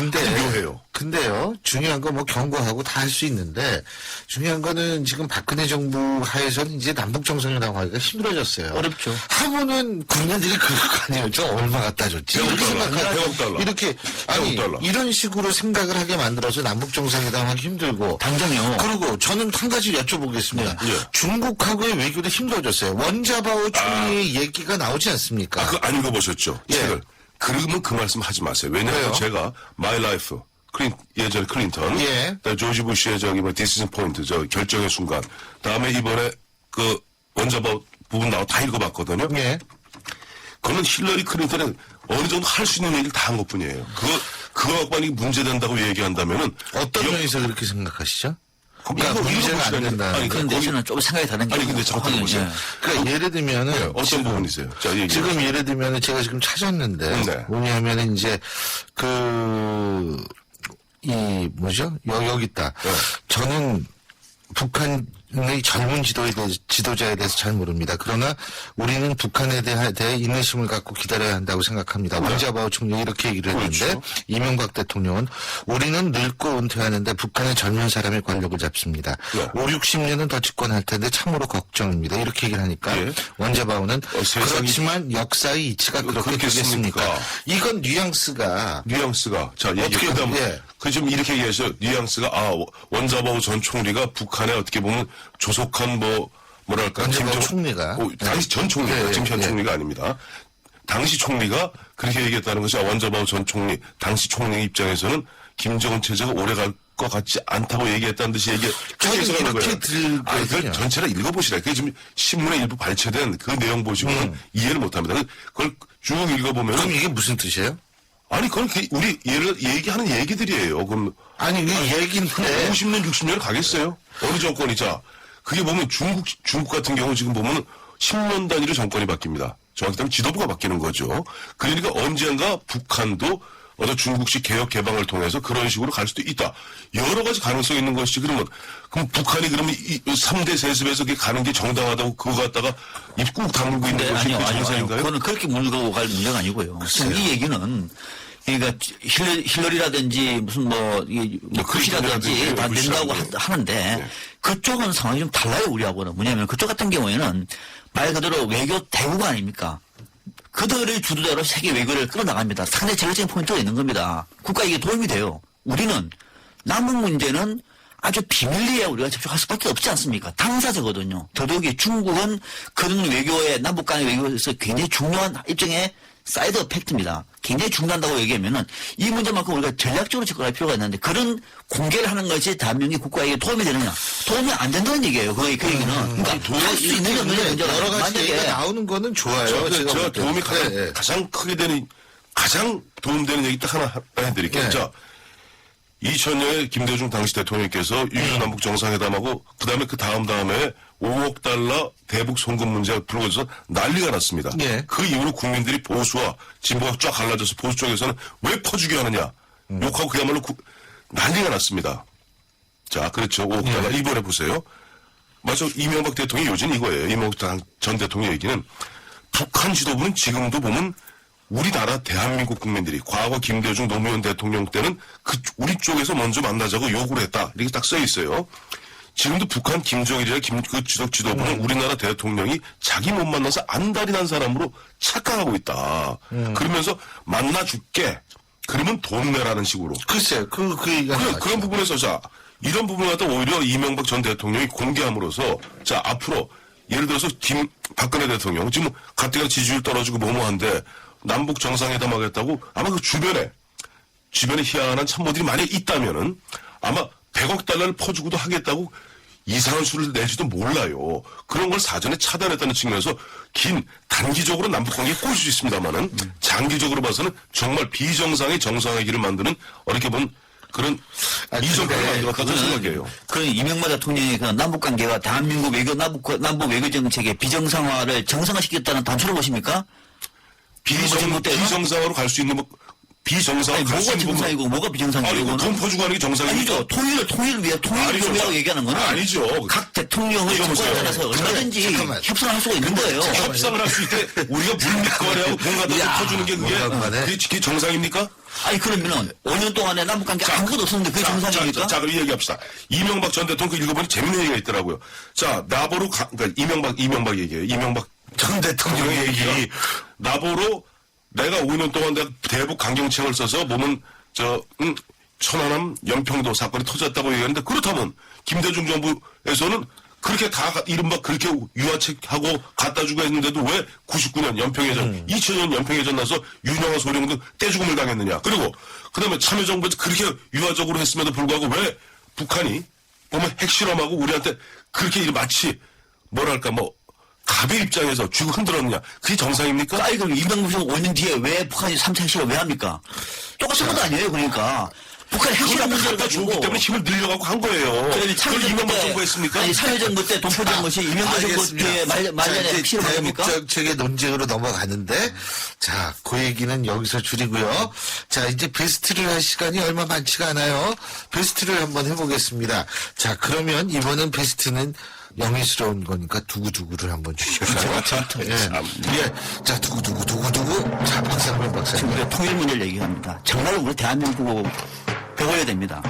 C: 근데요, 중요한 건 뭐 경고하고 다 할 수 있는데, 중요한 거는 지금 박근혜 정부 하에서는 이제 남북정상회담 하기가 힘들어졌어요.
G: 어렵죠.
C: 하고는 국민들이 그럴 거 아니에요. 저 얼마 갖다 줬지. 이렇게 생각하고. 이렇게, 이런 식으로 생각을 하게 만들어서 남북정상회담 하기 힘들고.
G: 당장요.
C: 그리고 저는 한 가지 여쭤보겠습니다. 중국하고의 외교도 힘들어졌어요. 원자바오 총리의 얘기가 나오지 않습니까?
H: 그거 안 읽어보셨죠? 책을. 그러면 그 말씀 하지 마세요. 왜냐하면 제가 My Life, 예전에 클린턴, 조지 부시의 디시전 포인트, 결정의 순간, 다음에 이번에 그 원자바오 부분 나와 다 읽어봤거든요. 그거는 힐러리 클린턴은 어느 정도 할 수 있는 얘기를 다 한 것뿐이에요. 그거 갖고 문제된다고 얘기한다면은
C: 어떤 면에서 그렇게 생각하시죠?
H: 그러니까
C: 문제가 안 된다.
G: 그런데 저는 좀 생각이 다른 게.
H: 근데 잠깐 보세요.
C: 그러니까 예를 들면은.
H: 어떤 부분이세요?
C: 지금 예를 들면은 제가 지금 찾았는데. 뭐냐면은 이제 여기 있다. 저는 북한의 젊은 지도자에 대해서 잘 모릅니다. 그러나 우리는 북한에 대해 인내심을 갖고 기다려야 한다고 생각합니다. 원자바오 총리 이렇게 얘기를 했는데
H: 그렇죠.
C: 이명박 대통령은 우리는 늙고 은퇴하는데 북한의 젊은 사람이 권력을 잡습니다.
H: 네.
C: 5, 60년은 더 집권할 텐데 참으로 걱정입니다. 이렇게 얘기를 하니까
H: 예.
C: 원자바오는
H: 세상이
C: 그렇지만 역사의 이치가 그렇게 되겠습니까? 이건 뉘앙스가
H: 자, 얘기
C: 어떻게
H: 그다음
C: 예.
H: 그 지금 이렇게 얘기해서 뉘앙스가 원자바오 전 총리가 북한에 어떻게 보면 조속한 뭐랄까
C: 원자바오 총리가
H: 당시 전 총리가
C: 예,
H: 지금 현
C: 예.
H: 총리가 아닙니다. 당시 총리가 그렇게 얘기했다는 것이 원자바오 전 총리 당시 총리 입장에서는 김정은 체제가 오래 갈 것 같지 않다고 얘기했다는 듯이
C: 저는
H: 해석하는
C: 이렇게
H: 거예요.
C: 들거든요.
H: 그걸 전체를 읽어보시라. 그게 지금 신문에 일부 발췌된 그 내용 보시고는 이해를 못합니다. 그걸 쭉 읽어보면
C: 그럼 이게 무슨 뜻이에요?
H: 아니, 그건 우리 얘기하는 얘기들이에요. 그럼.
C: 아니, 이 얘기인데
H: 50년, 60년 가겠어요? 어느 정권이. 자, 그게 보면 중국 같은 경우 지금 보면 10년 단위로 정권이 바뀝니다. 정확히 따면 지도부가 바뀌는 거죠. 그러니까 언젠가 북한도 중국식 개혁 개방을 통해서 그런 식으로 갈 수도 있다. 여러 가지 가능성이 있는 것이지. 그럼 북한이 그러면 이 3대 세습에서 가는 게 정당하다고 그거 갖다가 입 꾹 다물고 있는 것이
G: 아니요.
H: 정상인가요?
G: 그거는 그렇게 물고 갈 문제가 아니고요. 지금 이 얘기는 그러니까 힐러리라든지 무슨 쿠시라든지 다 된다고 하는데 그쪽은 상황이 좀 달라요, 우리하고는. 뭐냐면 그쪽 같은 경우에는 말 그대로 외교 대국가 아닙니까? 그들의 주도자로 세계 외교를 끌어나갑니다. 상당히 전략적인 포인트가 있는 겁니다. 국가에게 도움이 돼요. 우리는 남북 문제는 아주 비밀리에 우리가 접촉할 수밖에 없지 않습니까? 당사자거든요. 더더욱이 중국은 그런 외교에 남북 간의 외교에서 굉장히 중요한 일종의 사이드 팩트입니다. 굉장히 중요하다고 얘기하면은 이 문제만큼 우리가 전략적으로 접근할 필요가 있는데 그런 공개를 하는 것이 대한민국의 국가에게 도움이 되느냐? 도움이 안 된다는 얘기예요. 그 얘기는. 그러니까 할 수 있는 없느냐 문제가
C: 여러 가지 얘기가 나오는 거는 좋아요.
H: 제가 도움이
C: 네.
H: 가장 크게 되는, 가장 도움되는 얘기 딱 하나 해드릴게요.
C: 네.
H: 자, 2000년에 김대중 당시 대통령께서 유유남북 정상회담하고 그다음에 그 다음에 5억 달러 대북 송금 문제가 불거져서 난리가 났습니다.
C: 예.
H: 그 이후로 국민들이 보수와 진보가 쫙 갈라져서 보수 쪽에서는 왜 퍼주게 하느냐 욕하고 그야말로 난리가 났습니다. 자, 그렇죠. 5억 달러 이번에 보세요. 맞아, 이명박 대통령의 요지는 이거예요. 이명박 전 대통령 얘기는 북한 지도부는 지금도 보면 우리나라 대한민국 국민들이 과거 김대중 노무현 대통령 때는 우리 쪽에서 먼저 만나자고 요구를 했다. 이렇게 딱 써 있어요. 지금도 북한 김정일이나 그 지도부는 우리나라 대통령이 자기 못 만나서 안달이 난 사람으로 착각하고 있다. 그러면서 만나줄게. 그러면 돈 내라는 식으로.
C: 글쎄요, 그 얘기가
H: 그런 부분에서 자, 이런 부분을 갖다 오히려 이명박 전 대통령이 공개함으로써 자, 앞으로 예를 들어서 박근혜 대통령 지금 가뜩이나 지지율 떨어지고 뭐뭐한데 남북 정상회담 하겠다고 아마 그 주변에 희한한 참모들이 만약 있다면은 아마 100억 달러를 퍼주고도 하겠다고 이상한 수를 내지도 몰라요. 그런 걸 사전에 차단했다는 측면에서 단기적으로 남북관계에 꼬일 수 있습니다만은 장기적으로 봐서는 정말 비정상의 정상의 길을 만드는 어렵게 보면 그런 이정표를 만들었다고 생각해요.
G: 그 이명박 대통령의 그 남북 관계가 대한민국 남북 외교 정책의 비정상화를 정상화시켰다는 단초로 보십니까?
H: 비정상화로 갈 수 있는 비정상화
G: 뭐가 정상이고 뭐가 비정상이고
H: 돈 퍼주고 하는 게 정상이죠.
G: 아니죠. 통일을 위해 통일을 얘기하는 거는
H: 아니죠.
G: 각 대통령의 정권에 따라서 얼마든지 협상을 할 수가 있는 거예요.
H: 협상을 할 수 있대. 우리가 물밑거래하고 돈 갖다 퍼주는 게 그게 정상입니까?
G: 아니 그러면은 5년 동안에 남북관계 아무것도 없었는데 그게 정상입니까?
H: 자, 그럼 얘기합시다. 이명박 전 대통령 그 읽어보니 재밌는 얘기가 있더라고요. 자, 나보로 그러니까 이명박 얘기예요. 이명박 전 대통령 얘기. 나보로 내가 5년 동안 내가 대북 강경책을 써서 몸은 천안함 연평도 사건이 터졌다고 얘기하는데 그렇다면 김대중 정부에서는 그렇게 다 이른바 그렇게 유화책하고 갖다 주고 했는데도 왜 99년 연평해전 2000년 연평해전 나서 윤영아 소령도 떼죽음을 당했느냐. 그리고 그다음에 참여정부에서 그렇게 유화적으로 했음에도 불구하고 왜 북한이 보면 핵실험하고 우리한테 그렇게 마치 뭐랄까 갑의 입장에서 쥐고 흔들었느냐. 그게 정상입니까?
G: 아니 그럼 250년 5년 뒤에 왜 북한이 3차 핵실험 왜 합니까? 똑같은 것도 아니에요. 그러니까 북한 핵실험 문제를
H: 갖다 줬기
G: 가지고
H: 때문에 힘을 늘려갖고 한 거예요.
G: 그러면
H: 그걸 이명박 정부가 했습니까?
G: 아니 참여정부 때 동포정부 시 이명박 정부 때 말년에 핵실험 아닙니까?
C: 대북정책의 논쟁으로 넘어가는데, 자, 그 얘기는 여기서 줄이고요. 자, 이제 베스트를 할 시간이 얼마 많지가 않아요. 베스트를 한번 해보겠습니다. 자, 그러면 이번엔 베스트는 영예스러운 거니까 두구두구를 한번 주십시오. 예. 자, 두구두구. 자, 박상민 박사님.
G: 지금 우리가 통일 문제를 얘기합니다. 정말로 우리 대한민국 배워야 됩니다.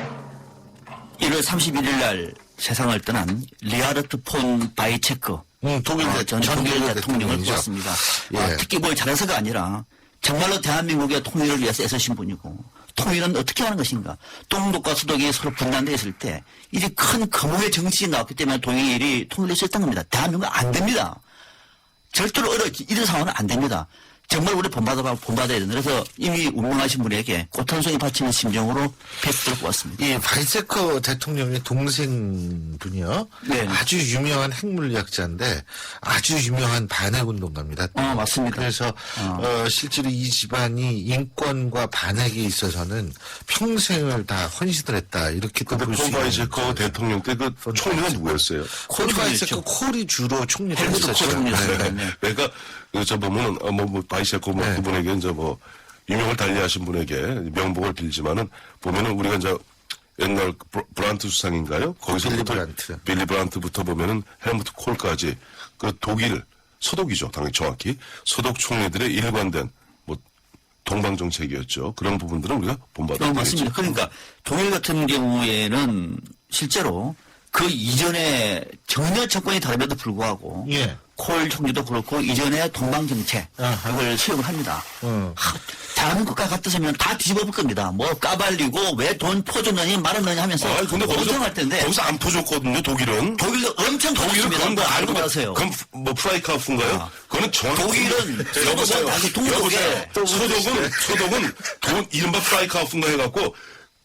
G: 1월 31일 날 세상을 떠난 리하르트 폰 바이체크 전 독일 대통령을 보았습니다.
C: 예.
G: 특히 뭘 잘해서가 아니라 정말로 대한민국의 통일을 위해서 애쓰신 분이고 통일은 어떻게 하는 것인가. 동독과 서독이 서로 분단되어 있을 때 이제 큰 거무의 정치가 나왔기 때문에 통일이 통일이 있었던 겁니다. 대한민국은 안 됩니다. 절대로 이런 상황은 안 됩니다. 정말 우리 본받아야 되는. 그래서 이미 운명하신 분에게 꽃한송이 바치는 심정으로 베스트를 뽑았습니다.
C: 이 바이세커 대통령의 동생분이요.
G: 네.
C: 아주 유명한 핵물리학자인데 아주 유명한 반핵운동가입니다.
G: 맞습니다.
C: 그래서 실제로 이 집안이 인권과 반핵에 있어서는 평생을 다 헌신을 했다. 이렇게 또
H: 근데
C: 볼 수 있는.
H: 폰바이제커 대통령 때 그 총리가 누구였어요?
C: 바이세커 콜이 주로 총리를
G: 헬무트
C: 했었죠.
G: 콜입니다.
C: 네.
H: 그러니까 저 보면은 바이제커
C: 네.
H: 그분에게 이제 유명을 달리하신 분에게 명복을 빌지만은 보면은 우리가 이제 옛날 브란트 수상인가요? 거기서부터 빌리 브란트부터 보면은 헬무트 콜까지 그 독일 서독이죠, 당연히 정확히 서독 총리들의 일관된 동방 정책이었죠. 그런 부분들은 우리가 본받아야 되겠죠.
G: 맞습니다. 그러니까 동일 같은 경우에는 실제로 그 이전에 전혀 정권이 다름에도 불구하고
C: 예.
G: 콜 총리도 그렇고 이전에 동방 정책 이걸 수용을 합니다. 대한민국과 같았으면 다 뒤집어 볼 겁니다. 뭐 까발리고 왜 돈 퍼줬느니 말았느니 하면서
H: 근데
G: 엄청할 텐데
H: 거기서 안 퍼줬거든요, 독일은.
G: 독일도 엄청
H: 독일은
G: 퍼줬습니다.
H: 그건
G: 뭐 알고 나서요.
H: 그럼 프라이카프인가요? 그거는
G: 독일은
H: 여보세요.
G: 당시 동독에
H: 서독은 돈 이른바 프라이카프인가 해갖고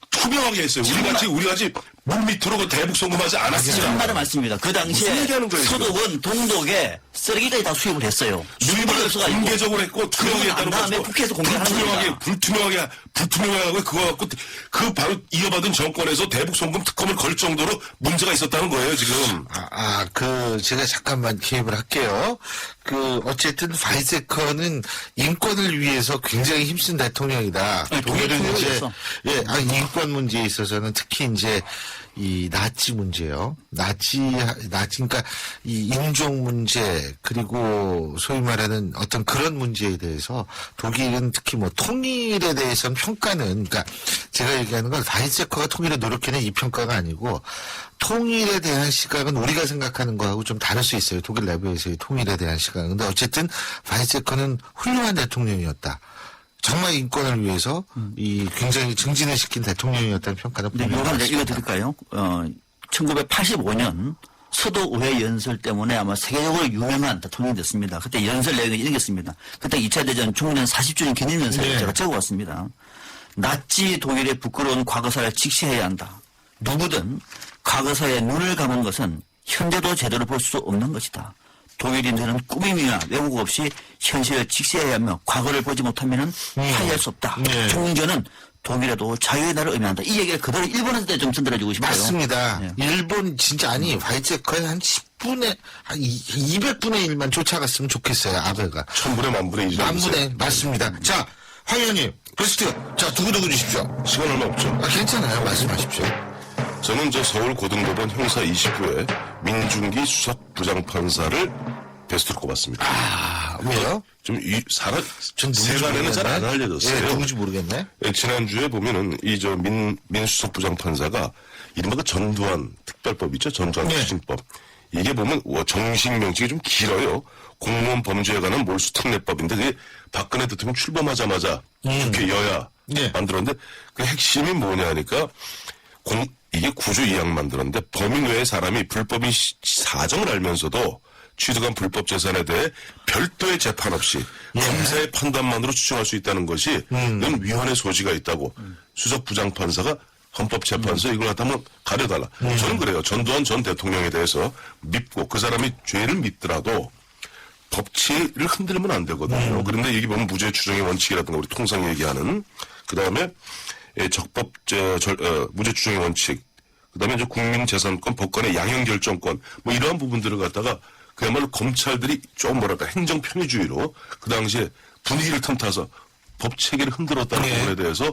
H: 투명하게 했어요. 우리같이 물 밑으로 그 대북 송금하지 않았습니다.
G: 정말은 맞습니다. 그
H: 무슨
G: 당시에
H: 얘기하는 거예요, 지금?
G: 서독은 동독에 쓰레기까지 다 수입을 했어요.
H: 누리벌을 공개적으로 했고 투명하게
G: 난
H: 했다는
G: 다음에
H: 거죠.
G: 국회에서 공개하는 겁니다.
H: 불투명하게 하고 그거 갖고 그 바로 이어받은 정권에서 대북 송금 특검을 걸 정도로 문제가 있었다는 거예요, 지금.
C: 제가 잠깐만 개입을 할게요. 어쨌든 바이세커는 인권을 위해서 굉장히 힘쓴 대통령이다.
G: 네,
C: 독일은 이제,
G: 통일했어.
C: 인권 문제에 있어서는 특히 이제, 이 나치 문제요. 그러니까 이 인종 문제 그리고 소위 말하는 어떤 그런 문제에 대해서 독일은 특히 통일에 대해서는 평가는 그러니까 제가 얘기하는 건 바이세커가 통일에 노력해낸 이 평가가 아니고 통일에 대한 시각은 우리가 생각하는 거하고 좀 다를 수 있어요. 독일 내부에서의 통일에 대한 시각은. 근데 어쨌든 바이세커는 훌륭한 대통령이었다. 정말 인권을 위해서 이 굉장히 증진을 시킨 대통령이었다는 평가는
G: 이거 읽어드릴까요? 1985년 서도의회 연설 때문에 아마 세계적으로 유명한 대통령이 됐습니다. 그때 연설 내용을 읽었습니다. 그때 2차 대전 종전 40주년 기념 연설을 제가 적어왔습니다. 나치 독일의 부끄러운 과거사를 직시해야 한다. 누구든 과거사에 눈을 감은 것은 현재도 제대로 볼 수 없는 것이다. 독일인들은 꾸밈이나 왜곡 없이 현실을 직시해야 하며 과거를 보지 못하면 화해할 수 없다. 종전은 독일에도 자유의 날을 의미한다. 이 얘기를 그대로 일본한테 좀 전달해주고 싶어요.
C: 맞습니다.
G: 네.
C: 일본 진짜 바이세커의 한 10분의 한 200분의 1만 쫓아갔으면 좋겠어요. 아베가.
H: 1000분의 만분의 1.
C: 만분의 맞습니다. 자, 황 의원님 베스트. 자, 두고두고 주십시오.
H: 시간 얼마 없죠.
C: 괜찮아요. 말씀하십시오.
H: 저는 서울 고등법원 형사 29회 민중기 수석 부장판사를 베스트로 꼽았습니다.
C: 왜요?
H: 좀
C: 전 누군지
H: 세간에는 잘 안 알려졌어요.
C: 예, 누군지 모르겠네.
H: 지난주에 보면은 민 수석 부장판사가 이른바 그 전두환 특별법 있죠? 전두환 추징법. 이게 보면 정식 명칭이 좀 길어요. 공무원 범죄에 관한 몰수특례법인데 그게 박근혜 대통령 출범하자마자 국회 여야 만들었는데 그 핵심이 뭐냐 하니까 이게 구조 2항 만들었는데 범인 외의 사람이 불법인 사정을 알면서도 취득한 불법 재산에 대해 별도의 재판 없이 검사의 판단만으로 추정할 수 있다는 것이 는 위헌의 소지가 있다고 수석 부장판사가 헌법재판소에 이걸 갖다 한번 가려달라. 저는 그래요. 전두환 전 대통령에 대해서 밉고 그 사람이 죄를 밉더라도 법치를 흔들면 안 되거든요. 그런데 여기 보면 무죄 추정의 원칙이라든가 우리 통상 얘기하는 그 다음에 적법 무죄 추정의 원칙, 그다음에 이제 국민재산권, 법관의 양형 결정권, 뭐 이러한 부분들을 갖다가 그야말로 검찰들이 좀 뭐랄까 행정 편의주의로 그 당시에 분위기를 틈타서 법 체계를 흔들었다는
C: 예.
H: 부분에 대해서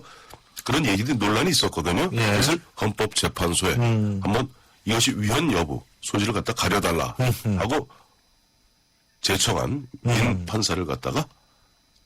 H: 그런 얘기들이 논란이 있었거든요.
C: 예.
H: 그것을 헌법재판소에 한번 이것이 위헌 여부 소지를 갖다 가려달라 하고 제청한 민 판사를 갖다가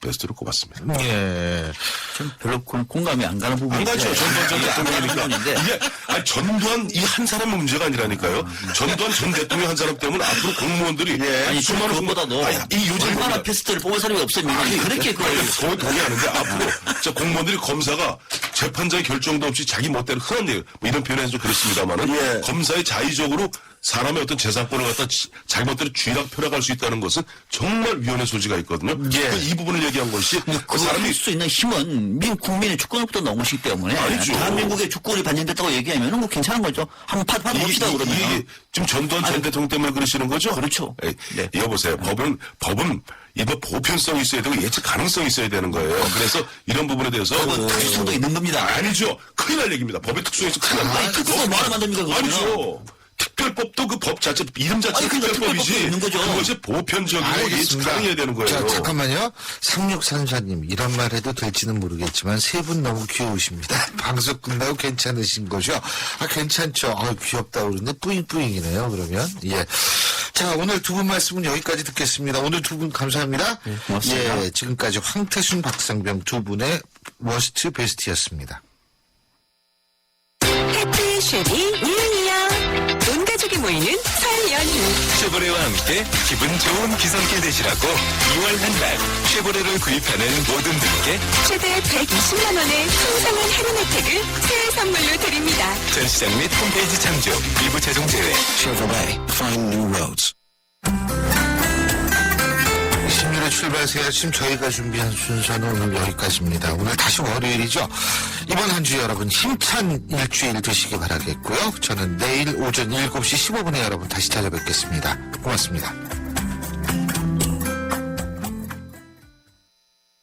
H: 베스트로 꼽았습니다.
C: 예.
G: 좀 별로 공감이 안 가는 부분이
H: 안 가죠. 전두환 전 대통령이니까.
G: 부분인데.
H: 이게, 전두환 이 한 사람의 문제가 아니라니까요. 전두환 전 대통령 한 사람 때문에 앞으로 공무원들이.
G: 아니,
H: 수많은
G: 그것보다도
H: 이 요즘
G: 얼마나 패스트를 뽑은 사람이 없으면 그렇게
H: 거의 동의하는데 앞으로 저 공무원들이 검사가 재판장의 결정도 없이 자기 멋대로 흔한 얘기, 뭐 이런 표현에서 좀 그렇습니다만은 검사의 자의적으로 사람의 어떤 재산권을 갖다 자기 멋대로 쥐락 펴락할 수 있다는 것은 정말 위헌의 소지가 있거든요. 이 부분을 얘기한 것이 그 사람이
G: 할 수 있는 힘은 민 국민의 주권으로부터 나온 것이기 때문에
H: 아니죠.
G: 대한민국의 주권이 반영됐다고 얘기하면 뭐 괜찮은 거죠. 한번 파봅시다 그러면.
H: 이게 지금 전두환 전 대통령 때문에 그러시는 거죠?
G: 그렇죠. 네.
H: 여보세요. 법은 이거 보편성이 있어야 되고 예측 가능성이 있어야 되는 거예요. 그래서 이런 부분에 대해서
G: 법은 특수성도 있는 겁니다.
H: 아니죠. 큰일 날 얘기입니다. 법의 특수성에서 큰일 납니다.
G: 특수성 뭐하러 만듭니까 그거는?
H: 아니죠. 특별법도 그 법 자체 이름 자체가
G: 아니, 그러니까
H: 특별법이지.
G: 특별법도 있는 거죠.
H: 그것이 보편적이고 예측 가능해야 되는 거예요.
C: 자, 잠깐만요. 3634님, 이런 말 해도 될지는 모르겠지만, 세 분 너무 귀여우십니다. 방송 끝나고 괜찮으신 거죠? 아, 괜찮죠? 아, 귀엽다고 그러는데, 뿌잉뿌잉이네요, 그러면. 예. 자, 오늘 두 분 말씀은 여기까지 듣겠습니다. 오늘 두 분 감사합니다.
G: 고맙습니다.
C: 예, 지금까지 황태순, 박상병 두 분의 워스트 베스트였습니다.
A: 해피 쉐리 유니어 온 가족이 모이는 설 연휴
I: 쉐보레와 함께 기분 좋은 기성길 되시라고 2월 한달 쉐보레를 구입하는 모든 분께
A: 최대 120만 원의 풍성한 할인 혜택을 새해 선물로 드립니다.
I: 전시장 및 홈페이지 참조 일부 최종 제외.
C: Chevrolet, find new roads. 16일 출발 새 아침 저희가 준비한 순서는 오늘 여기까지입니다. 오늘 다시 월요일이죠. 이번 한 주 여러분 힘찬 일주일 되시기 바라겠고요. 저는 내일 오전 7시 15분에 여러분 다시 찾아뵙겠습니다. 고맙습니다.